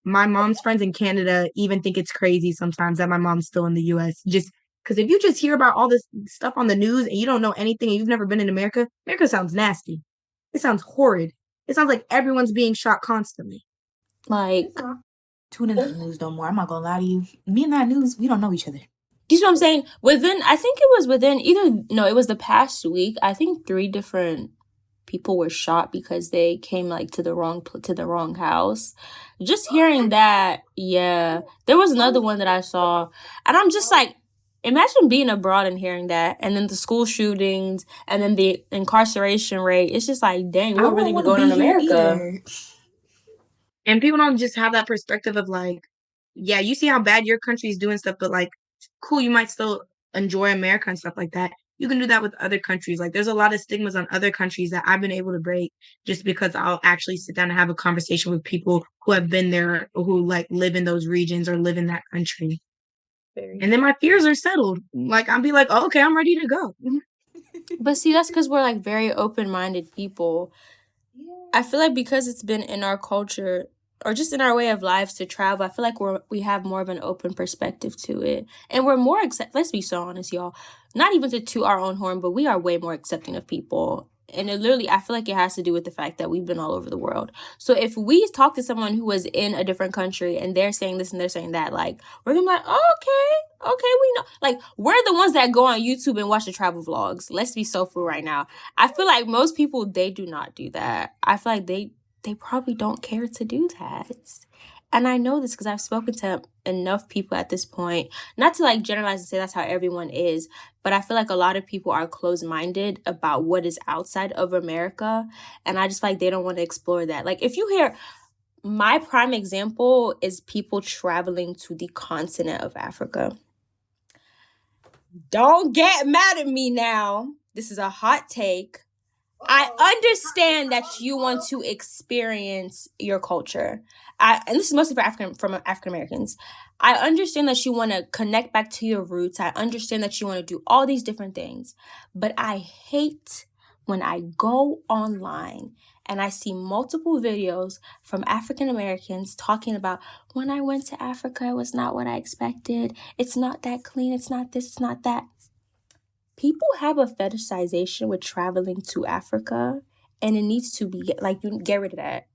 my mom's friends in Canada even think it's crazy sometimes that my mom's still in the US. Just because if you just hear about all this stuff on the news and you don't know anything and you've never been in America, America sounds nasty. It sounds horrid. It sounds like everyone's being shot constantly. Like, tune into the news no more. I'm not gonna lie to you. Me and that news, we don't know each other. You see what I'm saying? I think it was within it was the past week. I think 3 different people were shot because they came like to the wrong house. Just hearing that, yeah. There was another one that I saw, and I'm just like, imagine being abroad and hearing that, and then the school shootings, and then the incarceration rate. It's just like, dang, what really be going on in America? And people don't just have that perspective of like, yeah, you see how bad your country's doing stuff, but like, cool, you might still enjoy America and stuff like that. You can do that with other countries. Like, there's a lot of stigmas on other countries that I've been able to break just because I'll actually sit down and have a conversation with people who have been there, or who like live in those regions or live in that country. And then my fears are settled. Like, I'll be like, oh, okay, I'm ready to go. But see, that's because we're like very open-minded people. I feel like because it's been in our culture or just in our way of lives to travel, I feel like we have more of an open perspective to it. And we're more let's be so honest, y'all. Not even to toot our own horn, but we are way more accepting of people. And it literally, I feel like it has to do with the fact that we've been all over the world. So if we talk to someone who was in a different country and they're saying this and they're saying that, like, we're gonna be like, oh, okay, we know. Like, we're the ones that go on YouTube and watch the travel vlogs. Let's be so full right now. I feel like most people, they do not do that. I feel like they probably don't care to do that. And I know this because I've spoken to enough people at this point, not to like generalize and say that's how everyone is, but I feel like a lot of people are closed-minded about what is outside of America. And I just feel like they don't want to explore that. Like, if you hear, my prime example is people traveling to the continent of Africa. Don't get mad at me now. This is a hot take. I understand that you want to experience your culture. And this is mostly for African Americans. I understand that you want to connect back to your roots. I understand that you want to do all these different things. But I hate when I go online and I see multiple videos from African Americans talking about, when I went to Africa, it was not what I expected. It's not that clean. It's not this. It's not that. People have a fetishization with traveling to Africa, and it needs to be, like, you get rid of that.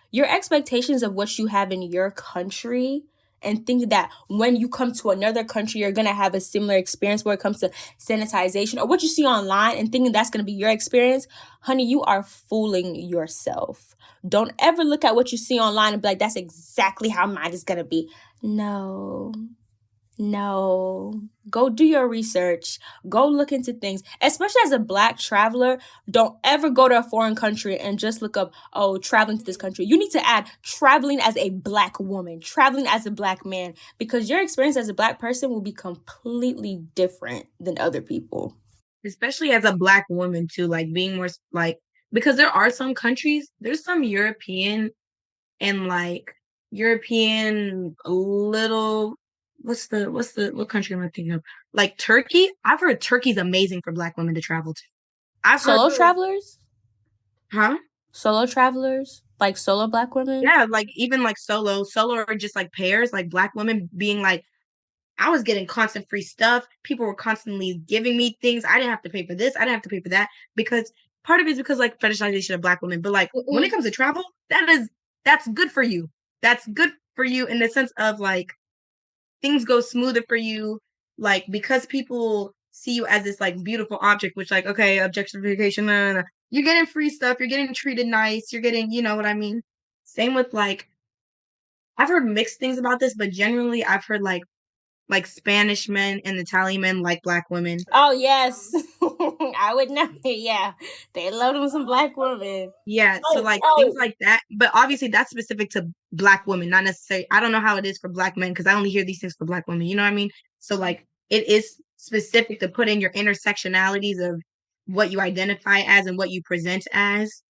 Your expectations of what you have in your country, and think that when you come to another country, you're going to have a similar experience where it comes to sanitization, or what you see online and thinking that's going to be your experience, honey, you are fooling yourself. Don't ever look at what you see online and be like, that's exactly how mine is going to be. No. No. Go do your research. Go look into things. Especially as a Black traveler, don't ever go to a foreign country and just look up, oh, traveling to this country. You need to add traveling as a Black woman, traveling as a Black man, because your experience as a Black person will be completely different than other people. Especially as a Black woman too, like being more like, because there are some countries, there's some European and like European little, what country am I thinking of? Like Turkey. I've heard Turkey's amazing for Black women to travel to. I've heard Solo travelers? Huh? Solo travelers? Like solo Black women? Yeah, like even like solo or just like pairs, like Black women being like, I was getting constant free stuff. People were constantly giving me things. I didn't have to pay for this. I didn't have to pay for that, because part of it is because like fetishization of Black women. But like when it comes to travel, that's good for you. That's good for you in the sense of like things go smoother for you, like because people see you as this like beautiful object, which like, okay, objectification, no. You're getting free stuff, you're getting treated nice, you're getting, you know what I mean? Same with like, I've heard mixed things about this, but generally I've heard like Spanish men and Italian men like Black women. Oh, yes. I would know. Yeah. They love them some Black women. Yeah, so like things like that. But obviously that's specific to Black women, not necessarily. I don't know how it is for Black men, because I only hear these things for Black women. You know what I mean? So like it is specific to put in your intersectionalities of what you identify as and what you present as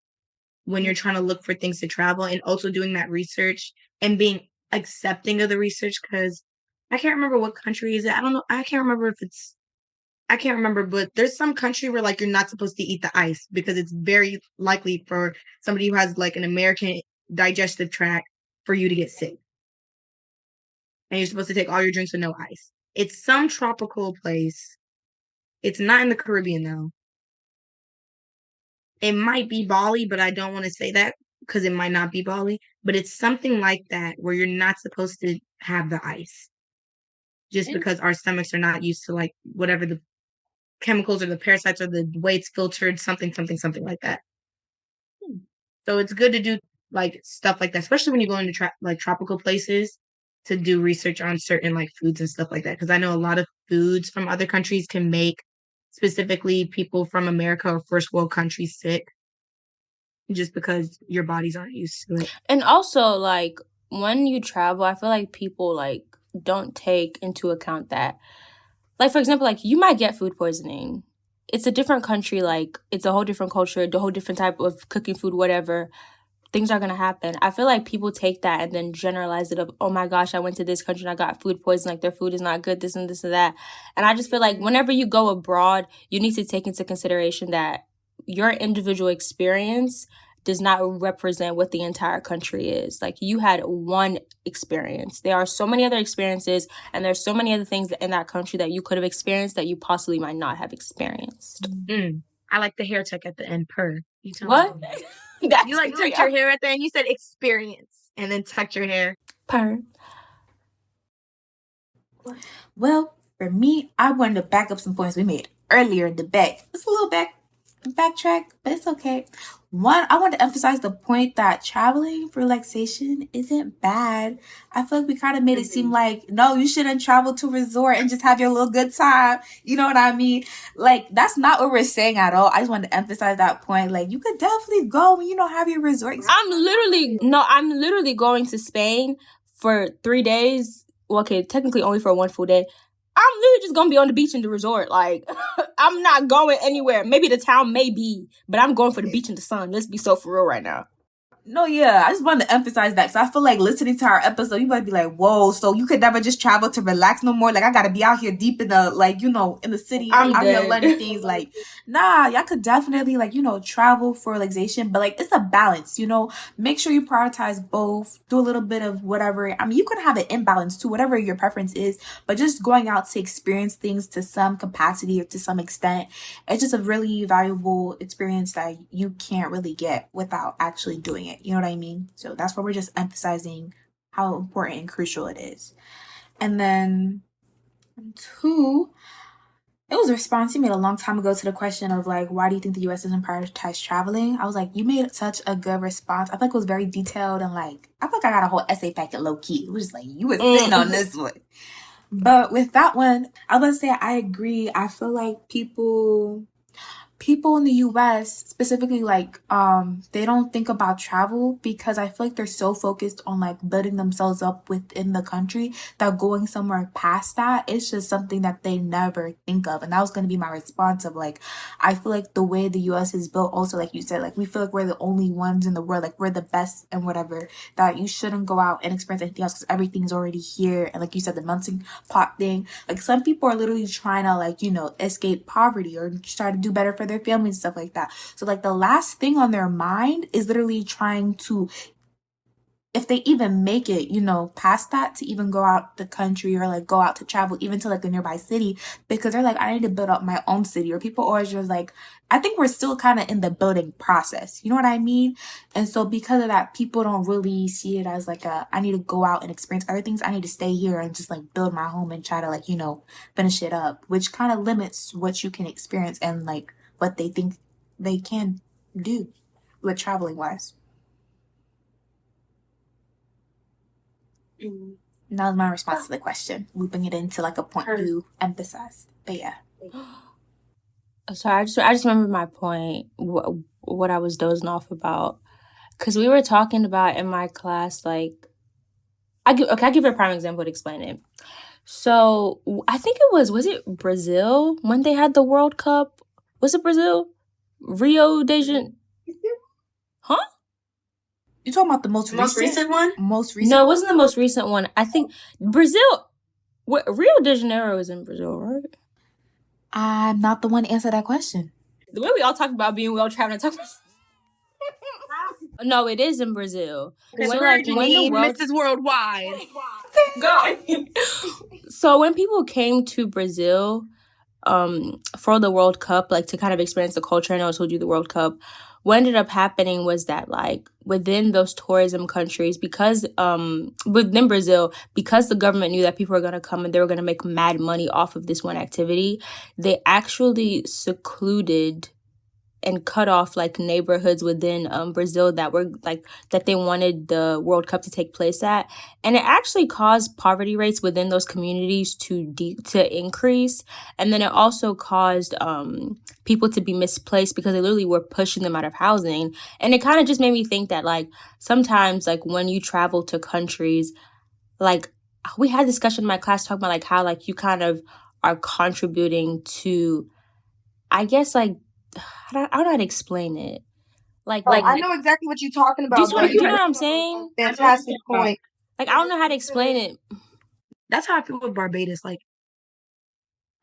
when you're trying to look for things to travel, and also doing that research and being accepting of the research, because I can't remember what country is it. I don't know. I can't remember, but there's some country where like you're not supposed to eat the ice because it's very likely for somebody who has like an American digestive tract for you to get sick. And you're supposed to take all your drinks with no ice. It's some tropical place. It's not in the Caribbean though. It might be Bali, but I don't want to say that because it might not be Bali. But it's something like that where you're not supposed to have the ice, just because our stomachs are not used to like whatever the chemicals or the parasites or the way it's filtered, something like that. So it's good to do like stuff like that, especially when you go into like tropical places, to do research on certain like foods and stuff like that. Because I know a lot of foods from other countries can make specifically people from America or first world countries sick, just because your bodies aren't used to it. And also, like, when you travel, I feel like people like don't take into account that, like, for example, like you might get food poisoning. It's a different country, like it's a whole different culture, a whole different type of cooking food, whatever. Things are going to happen. I feel like people take that and then generalize it of, oh my gosh, I went to this country and I got food poisoning, like their food is not good, this and this and that. And I just feel like whenever you go abroad, you need to take into consideration that your individual experience does not represent what the entire country is. Like you had one experience. There are so many other experiences, and there's so many other things in that country that you could have experienced that you possibly might not have experienced. I like the hair tuck at the end. You what? You like tucked your hair at the end. You said experience and then tucked your hair. Well, for me, I wanted to back up some points we made earlier in the back. It's a little backtrack, but it's okay. One, I want to emphasize the point that traveling for relaxation isn't bad. I feel like we kind of made it seem like, no, you shouldn't travel to a resort and just have your little good time. You know what I mean? Like, that's not what we're saying at all. I just wanted to emphasize that point. Like, you could definitely go and, have your resort experience. I'm literally going to Spain for 3 days. Well, okay, technically only for one full day. I'm literally just gonna be on the beach in the resort. Like, I'm not going anywhere. Maybe the town may be, but I'm going for the beach in the sun. Let's be so for real right now. No, yeah, I just wanted to emphasize that, because I feel like listening to our episode, you might be like, whoa, so you could never just travel to relax no more? Like, I gotta be out here deep in the, like, in the city. I'm out here learning things. Like, nah, y'all could definitely, like, travel for relaxation, but, like, it's a balance, Make sure you prioritize both. Do a little bit of whatever. I mean, you can have an imbalance too, whatever your preference is, but just going out to experience things to some capacity or to some extent, it's just a really valuable experience that you can't really get without actually doing it. You know what I mean? So that's why we're just emphasizing how important and crucial it is. And then 2, it was a response you made a long time ago to the question of like, why do you think the U.S. doesn't prioritize traveling? I was like, you made such a good response. I feel like it was very detailed, and like, I feel like I got a whole essay packet low key. It was just like, you were sitting on this one. But with that one, I was gonna say I agree. I feel like people in the US specifically, like, they don't think about travel because I feel like they're so focused on like building themselves up within the country that going somewhere past that, it's just something that they never think of. And that was going to be my response of like, I feel like the way the US is built also, like you said, like we feel like we're the only ones in the world, like we're the best and whatever, that you shouldn't go out and experience anything else because everything's already here. And like you said, the melting pot thing, like some people are literally trying to like, you know, escape poverty or try to do better for their family and stuff like that. So like the last thing on their mind is literally trying to, if they even make it, you know, past that, to even go out the country or like go out to travel even to like a nearby city, because they're like, I need to build up my own city. Or people always just like, I think we're still kind of in the building process, you know what I mean? And so because of that, people don't really see it as like I need to go out and experience other things. I need to stay here and just like build my home and try to like, you know, finish it up, which kind of limits what you can experience and like what they think they can do with traveling wise. That was my response to the question, looping it into like a point you emphasized. But yeah. Sorry, I just remember my point, what I was dozing off about. Because we were talking about in my class, like, I'll give you a prime example to explain it. So I think was it Brazil when they had the World Cup? Was it Brazil? Rio de Janeiro? Huh? You talking about the most recent one? Most recent? No, it wasn't the most recent one. I think Brazil. Rio de Janeiro is in Brazil, right? I'm not the one to answer that question. The way we all talk about being well traveled, no, it is in Brazil. So like when the Mrs. Worldwide. Go. So when people came to Brazil, for the World Cup, like to kind of experience the culture, I know I told you the World Cup. What ended up happening was that like within those tourism countries, because within Brazil, because the government knew that people were going to come and they were going to make mad money off of this one activity, they actually secluded and cut off like neighborhoods within Brazil that were like that they wanted the World Cup to take place at, and it actually caused poverty rates within those communities to increase, and then it also caused people to be misplaced because they literally were pushing them out of housing, and it kind of just made me think that like sometimes like when you travel to countries, like we had a discussion in my class talking about like how like you kind of are contributing to, I guess like. I don't know how to explain it. Like I know exactly what you're talking about. Do you know what I'm saying? Fantastic point. Like I don't know how to explain it. That's how I feel with Barbados. Like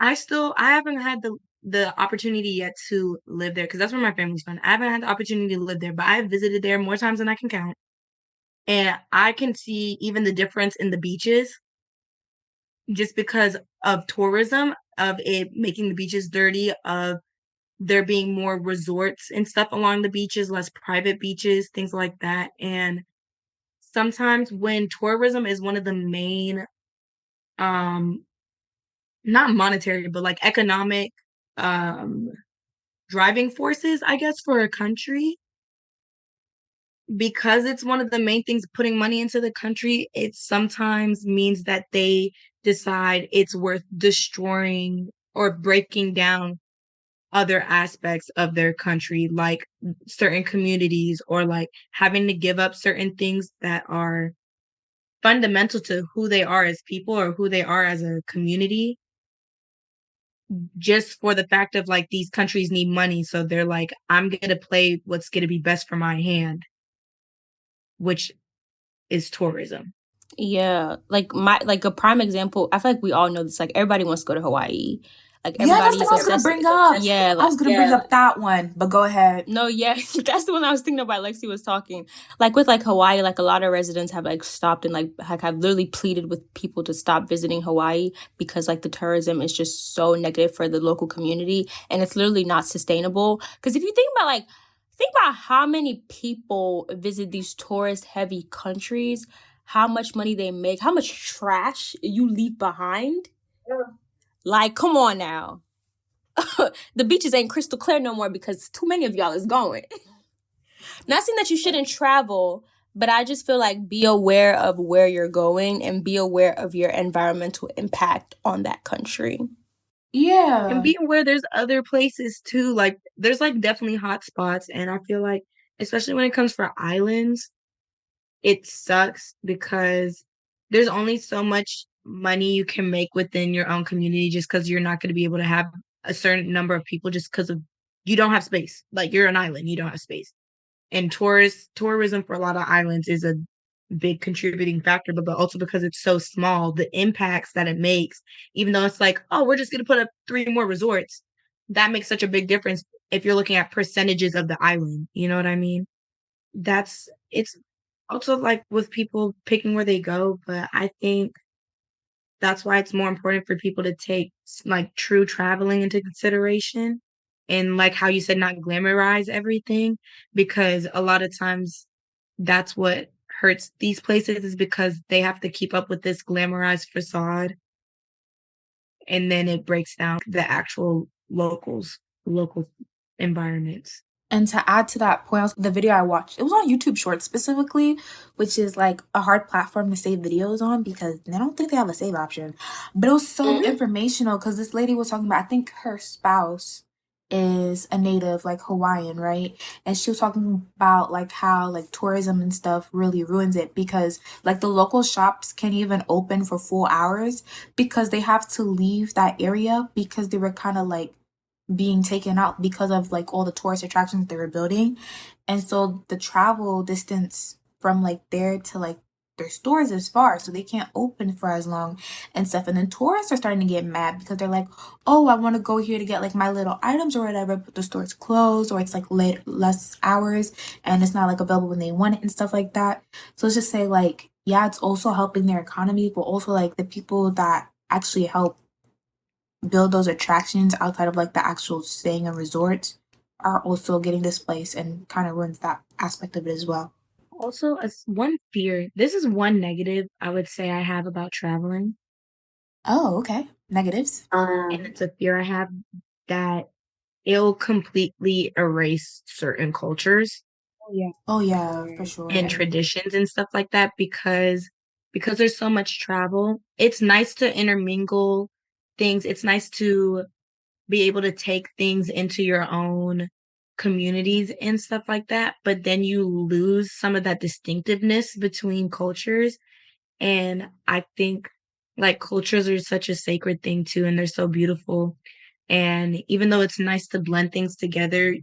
I haven't had the opportunity yet to live there because that's where my family's from. I haven't had the opportunity to live there, but I have visited there more times than I can count. And I can see even the difference in the beaches just because of tourism, of it making the beaches dirty, of there being more resorts and stuff along the beaches, less private beaches, things like that. And sometimes when tourism is one of the main, not monetary, but like economic driving forces, I guess, for a country, because it's one of the main things putting money into the country, it sometimes means that they decide it's worth destroying or breaking down other aspects of their country, like certain communities, or like having to give up certain things that are fundamental to who they are as people or who they are as a community, just for the fact of like these countries need money. So they're like, I'm going to play what's going to be best for my hand, which is tourism. Yeah, like a prime example. I feel like we all know this. Like everybody wants to go to Hawaii. Like yeah, that's the one I was gonna bring up. Yeah, I was gonna bring up that one, but go ahead. No, yeah, that's the one I was thinking about. Lexi was talking. Like with like Hawaii, like a lot of residents have like stopped and like have literally pleaded with people to stop visiting Hawaii because like the tourism is just so negative for the local community, and it's literally not sustainable. Because if you think about how many people visit these tourist-heavy countries, how much money they make, how much trash you leave behind. Yeah. Like, come on now. The beaches ain't crystal clear no more because too many of y'all is going. Not saying that you shouldn't travel, But I just feel like be aware of where you're going and be aware of your environmental impact on that country. Yeah. And be aware there's other places too. Like there's like definitely hot spots. And I feel like, especially when it comes for islands, it sucks because there's only so much money you can make within your own community just because you're not going to be able to have a certain number of people just because of you don't have space. Like you're an island, you don't have space. And tourism for a lot of islands is a big contributing factor, but also because it's so small, the impacts that it makes, even though it's like, oh, we're just going to put up 3 more resorts, that makes such a big difference if you're looking at percentages of the island. You know what I mean? It's also like with people picking where they go, but I think that's why it's more important for people to take like true traveling into consideration and like how you said, not glamorize everything, because a lot of times that's what hurts these places is because they have to keep up with this glamorized facade and then it breaks down the actual local environments. And to add to that point, the video I watched, it was on YouTube Shorts specifically, which is like a hard platform to save videos on because I don't think they have a save option. But it was so informational because this lady was talking about, I think her spouse is a native, like Hawaiian, right? And she was talking about like how like tourism and stuff really ruins it because like the local shops can't even open for full hours because they have to leave that area because they were kind of like being taken out because of like all the tourist attractions they were building. And so the travel distance from like there to like their stores is far, so they can't open for as long and stuff. And then tourists are starting to get mad because they're like, oh, I want to go here to get like my little items or whatever, but the store's closed or it's like less hours and it's not like available when they want it and stuff like that. So let's just say like, yeah, it's also helping their economy, but also like the people that actually help build those attractions outside of like the actual staying in resorts are also getting displaced and kind of ruins that aspect of it as well. Also, as one fear, this is one negative I would say I have about traveling. Oh, okay. Negatives. And it's a fear I have that it'll completely erase certain cultures. Oh yeah, for sure. And traditions and stuff like that because there's so much travel. It's nice to intermingle things. It's nice to be able to take things into your own communities and stuff like that, but then you lose some of that distinctiveness between cultures. And I think like cultures are such a sacred thing too, and they're so beautiful. And even though it's nice to blend things together,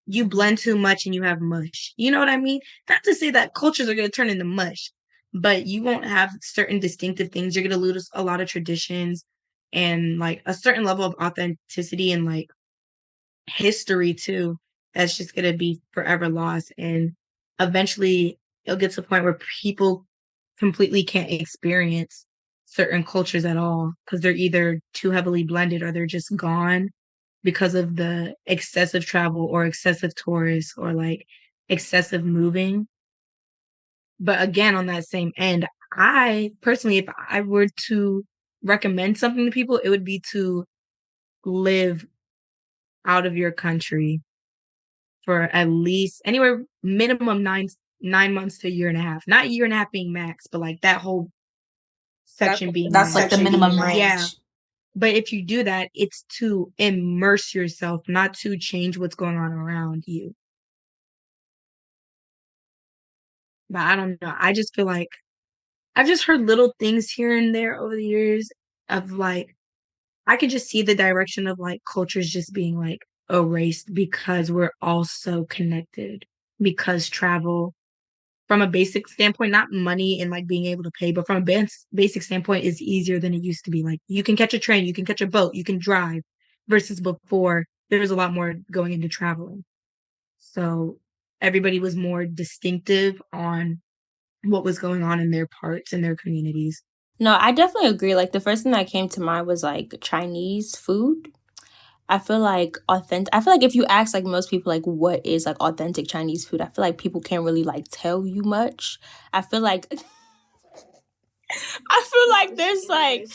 you blend too much and you have mush. You know what I mean? Not to say that cultures are going to turn into mush, but you won't have certain distinctive things. You're going to lose a lot of traditions and like a certain level of authenticity and like history too. That's just going to be forever lost. And eventually it'll get to a point where people completely can't experience certain cultures at all because they're either too heavily blended or they're just gone because of the excessive travel or excessive tourists or like excessive moving. But again, on that same end, I personally, if I were to recommend something to people, it would be to live out of your country for at least anywhere minimum 9 months to a year and a half. Not a year and a half being max, but like that whole section being that's like the minimum range. Yeah. But if you do that, it's to immerse yourself, not to change what's going on around you. But I don't know. I just feel like I've just heard little things here and there over the years of like, I could just see the direction of like cultures just being like erased because we're all so connected. Because travel, from a basic standpoint, not money and like being able to pay, but from a basic standpoint, is easier than it used to be. Like you can catch a train, you can catch a boat, you can drive, versus before there was a lot more going into traveling. So everybody was more distinctive on what was going on in their parts and their communities. No, I definitely agree. Like the first thing that came to mind was like Chinese food. I feel like if you ask like most people like what is like authentic Chinese food, I feel like people can't really like tell you much. I feel like there's like,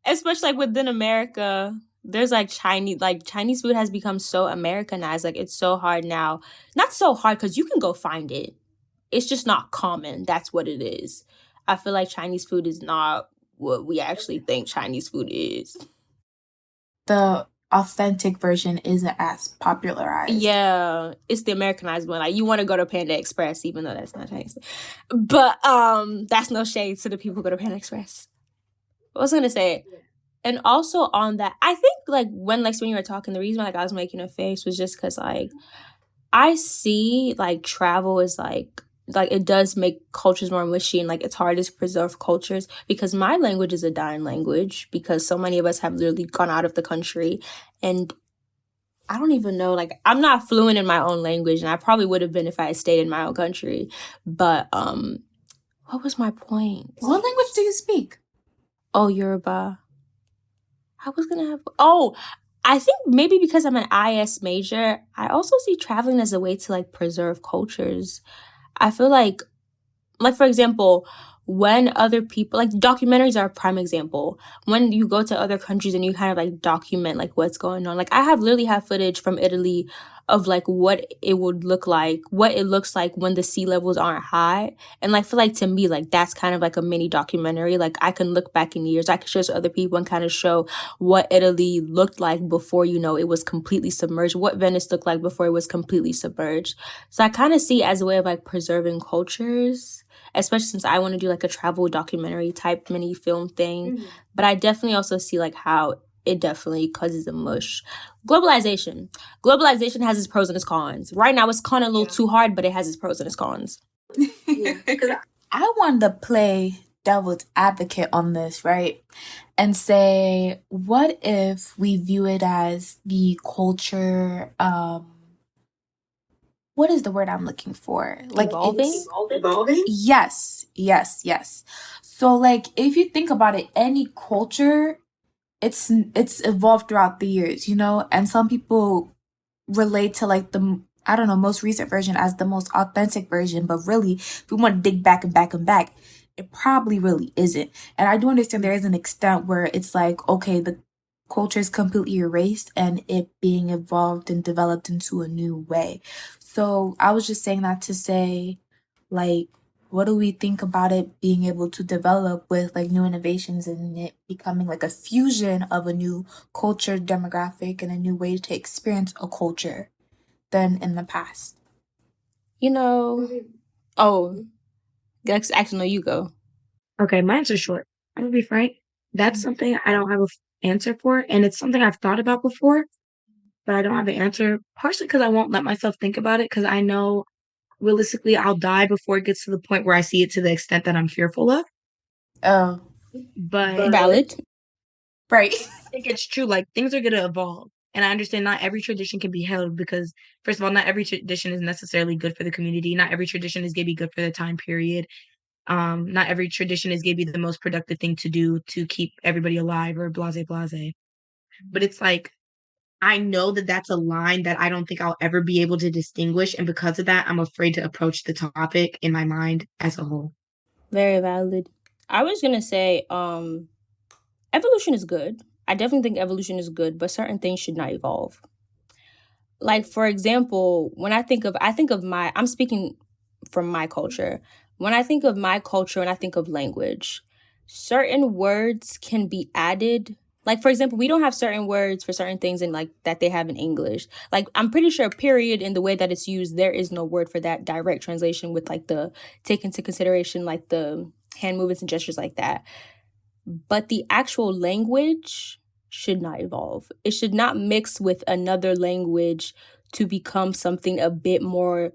especially like within America, there's like Chinese food has become so Americanized. Like it's so hard now. Not so hard because you can go find it. it's just not common. That's what it is. I feel like Chinese food is not what we actually think Chinese food is. The authentic version isn't as popularized. Yeah, it's the Americanized one. Like, you want to go to Panda Express, even though that's not Chinese. But that's no shade to the people who go to Panda Express. I was gonna say, and also on that, I think like when you were talking, the reason why like I was making a face was just because like I see like travel is like it does make cultures more mushy, and like it's hard to preserve cultures because my language is a dying language because so many of us have literally gone out of the country, and I don't even know, like I'm not fluent in my own language, and I probably would have been if I had stayed in my own country. But what was my point? What language do you speak? Oh, Yoruba. I was gonna have I think maybe because I'm an IS major, I also see traveling as a way to like preserve cultures. I feel like for example, when other people, like documentaries are a prime example. When you go to other countries and you kind of like document like what's going on. Like I literally have footage from Italy of like what it would look like, what it looks like when the sea levels aren't high. And like feel like to me, like that's kind of like a mini documentary. Like I can look back in years, I can show to other people and kind of show what Italy looked like before, it was completely submerged, what Venice looked like before it was completely submerged. So I kind of see it as a way of like preserving cultures, especially since I want to do like a travel documentary type mini film thing. Mm-hmm. But I definitely also see like how it definitely causes a mush. Globalization has its pros and its cons. Right now it's kind of a little too hard, but it has its pros and its cons. I wanted to play devil's advocate on this, right? And say, what if we view it as the culture, what is the word I'm looking for? Like evolving? Yes. So like if you think about it, any culture, it's evolved throughout the years, and some people relate to like the most recent version as the most authentic version, but really if we want to dig back and back and back, it probably really isn't. And I do understand there is an extent where it's like, okay, the culture is completely erased and it being evolved and developed into a new way. So I was just saying that to say, like, what do we think about it being able to develop with like new innovations and it becoming like a fusion of a new culture demographic and a new way to experience a culture than in the past? Actually, no, you go. Okay, my answer's short. I'm gonna be frank. That's something I don't have an answer for, and it's something I've thought about before, but I don't have an answer, partially because I won't let myself think about it because I know realistically I'll die before it gets to the point where I see it to the extent that I'm fearful of. Oh. But valid. Right. I think it's true. Like things are gonna evolve. And I understand not every tradition can be held because, first of all, not every tradition is necessarily good for the community. Not every tradition is gonna be good for the time period. Not every tradition is gonna be the most productive thing to do to keep everybody alive or blase blase. But it's like I know that that's a line that I don't think I'll ever be able to distinguish. And because of that, I'm afraid to approach the topic in my mind as a whole. Very valid. I was going to say, evolution is good. I definitely think evolution is good, but certain things should not evolve. Like, for example, when I'm speaking from my culture. When I think of my culture and I think of language, certain words can be added. Like, for example, we don't have certain words for certain things in like that they have in English. Like, I'm pretty sure period in the way that it's used, there is no word for that direct translation with like the take into consideration, like the hand movements and gestures like that. But the actual language should not evolve. It should not mix with another language to become something a bit more,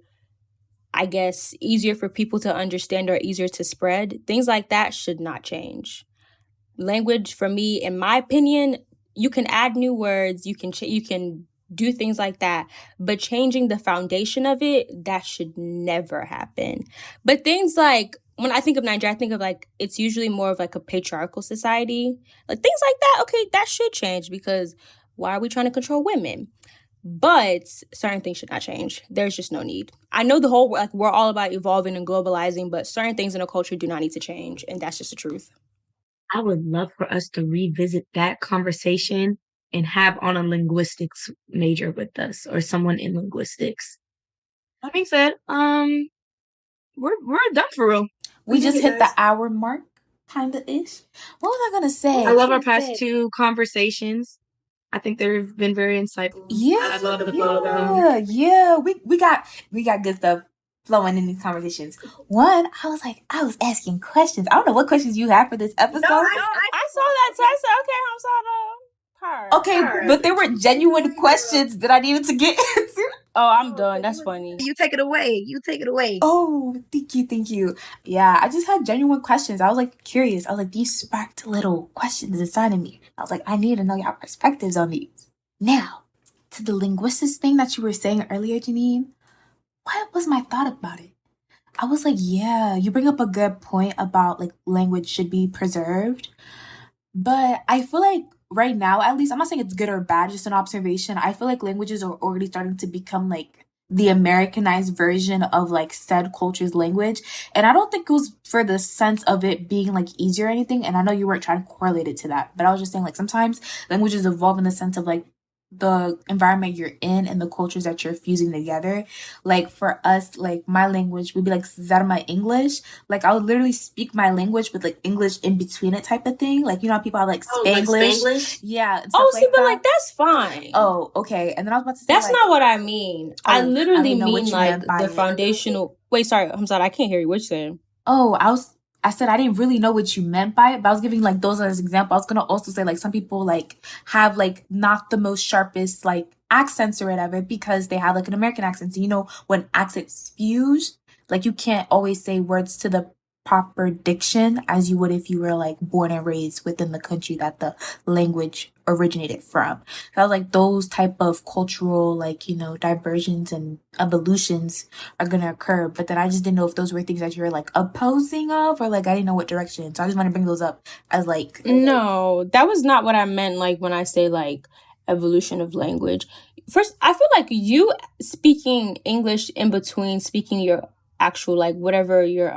I guess, easier for people to understand or easier to spread. Things like that should not change. Language, for me, in my opinion, you can add new words, you can do things like that, but changing the foundation of it, that should never happen. But things like, when I think of Nigeria, I think of like, it's usually more of like a patriarchal society. Like things like that, okay, that should change because why are we trying to control women? But certain things should not change. There's just no need. I know the whole, like, we're all about evolving and globalizing, but certain things in a culture do not need to change. And that's just the truth. I would love for us to revisit that conversation and have on a linguistics major with us or someone in linguistics. That being said, we're done for real. We just hit the hour mark, kinda ish. What was I gonna say? I love our past two conversations. I think they've been very insightful. Yeah, I love the flow of them. yeah. We got good stuff flowing in these conversations. One, I was asking questions. I don't know what questions you have for this episode. I saw that, so I said, okay, Okay, but they were genuine questions that I needed to get answered. Oh, I'm done. That's funny. You take it away. Oh, thank you. Yeah, I just had genuine questions. I was like curious. I was like, these sparked little questions inside of me. I was like, I need to know y'all perspectives on these. Now, to the linguistics thing that you were saying earlier, Jeanine, what was my thought about it? I was like, yeah, you bring up a good point about like language should be preserved. But I feel like right now, at least, I'm not saying it's good or bad, just an observation. I feel like languages are already starting to become like the Americanized version of like said culture's language. And I don't think it was for the sense of it being like easier or anything. And I know you weren't trying to correlate it to that, but I was just saying like sometimes languages evolve in the sense of like the environment you're in and the cultures that you're fusing together. Like for us, like my language would be like Zarma English. Like I would literally speak my language with like English in between it type of thing. Like, you know how people have like Spanglish? Like Spanglish? Yeah. But like that's fine. Oh, okay. And then I was about to say that's like, not what I mean. I literally know what mean you like meant by the it. foundational. Wait, sorry, I'm sorry, I can't hear you. What you saying? Oh, I said I didn't really know what you meant by it, but I was giving like those as example. I was gonna also say like some people like have like not the most sharpest like accents or whatever because they have like an American accent. So, you know, when accents fuse, like you can't always say words to the proper diction as you would if you were like born and raised within the country that the language originated from. So I was like those type of cultural like, you know, diversions and evolutions are gonna occur, but then I just didn't know if those were things that you were like opposing of or like I didn't know what direction. So I just want to bring those up as like no, that was not what I meant like when I say like evolution of language. First, I feel like you speaking English in between speaking your actual like whatever your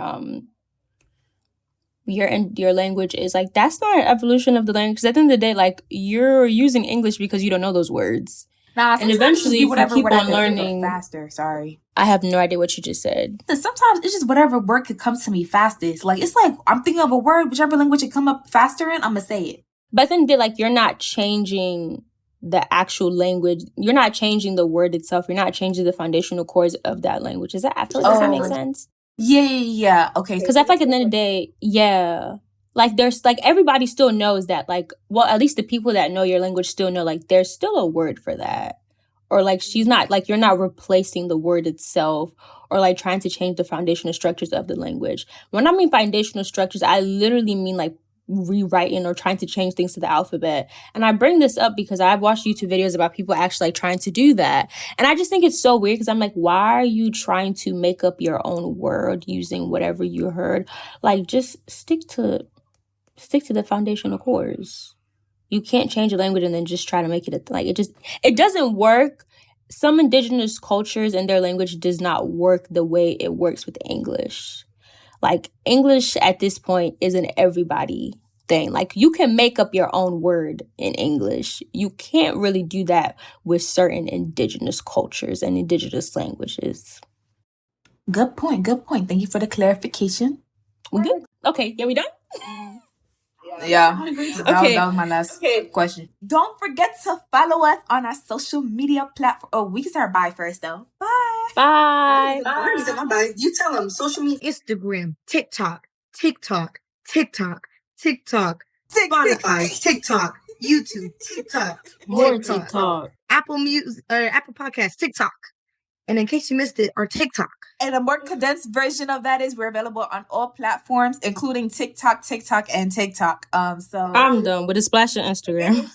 language is like that's not an evolution of the language because at the end of the day like you're using English because you don't know those words. Nah, and eventually if you keep on learning faster. Sorry, I have no idea what you just said. Sometimes it's just whatever word could come to me fastest. Like it's like I'm thinking of a word, whichever language it come up faster in, I'm gonna say it. But then like you're not changing the actual language. You're not changing the word itself. You're not changing the foundational cores of that language. I feel like does that make sense? Yeah. Okay. Because I feel like at the end of the day, yeah. Like there's like everybody still knows that like well at least the people that know your language still know like there's still a word for that. Or like she's not like you're not replacing the word itself or like trying to change the foundational structures of the language. When I mean foundational structures, I literally mean like rewriting or trying to change things to the alphabet. And I bring this up because I've watched YouTube videos about people actually like trying to do that. And I just think it's so weird because I'm like, why are you trying to make up your own word using whatever you heard? Like just stick to the foundational cores. You can't change a language and then just try to make it like it doesn't work. Some indigenous cultures and their language does not work the way it works with English. Like English at this point is an everybody thing. Like you can make up your own word in English. You can't really do that with certain indigenous cultures and indigenous languages. Good point. Thank you for the clarification. We good? Okay. Yeah, we done? Yeah. Okay. That was my last question. Don't forget to follow us on our social media platform. Oh, we can start bye first though. Bye. You tell them social media. Instagram, TikTok, Spotify, TikTok, YouTube, TikTok, more TikTok, Apple Music, Apple Podcasts, TikTok. And in case you missed it, our TikTok. And a more condensed version of that is we're available on all platforms, including TikTok, and TikTok. So I'm done with a splash of Instagram.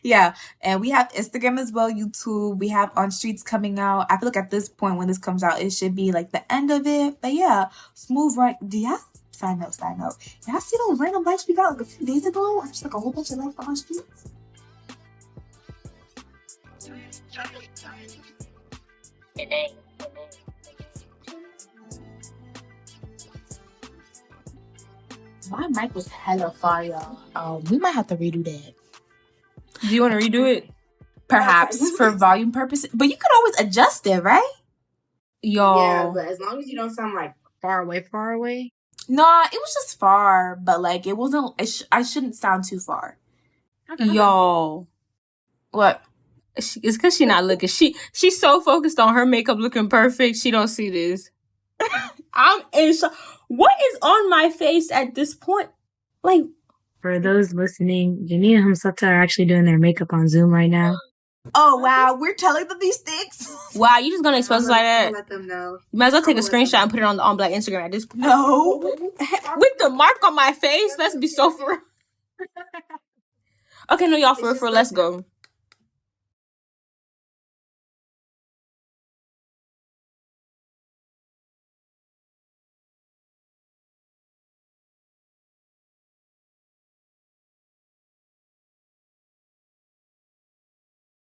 Yeah, and we have Instagram as well, YouTube. We have On Streets coming out. I feel like at this point when this comes out, it should be like the end of it. But yeah, smooth right. Do y'all side note? Y'all see those random likes we got like a few days ago? Just like a whole bunch of likes on Streets. My mic was hella fire. We might have to redo that. Do you want to redo it? Perhaps for volume purposes, but you could always adjust it, right? Y'all. Yeah, but as long as you don't sound like far away? Nah, it was just far, but like it wasn't. I shouldn't sound too far. Okay. Y'all, What? it's because she not looking. She's so focused on her makeup looking perfect. She don't see this. I'm in shock. What is on my face at this point? Like, For those listening, Jeanine and Hamsata are actually doing their makeup on Zoom right now. Oh wow, we're telling them these things. wow, you just gonna expose us like that? Let them know. You might as well take a screenshot and put it on the OnBlack Instagram at this point. No. With the mark on my face, let's be so for real. Okay, no, y'all, for real, let's go.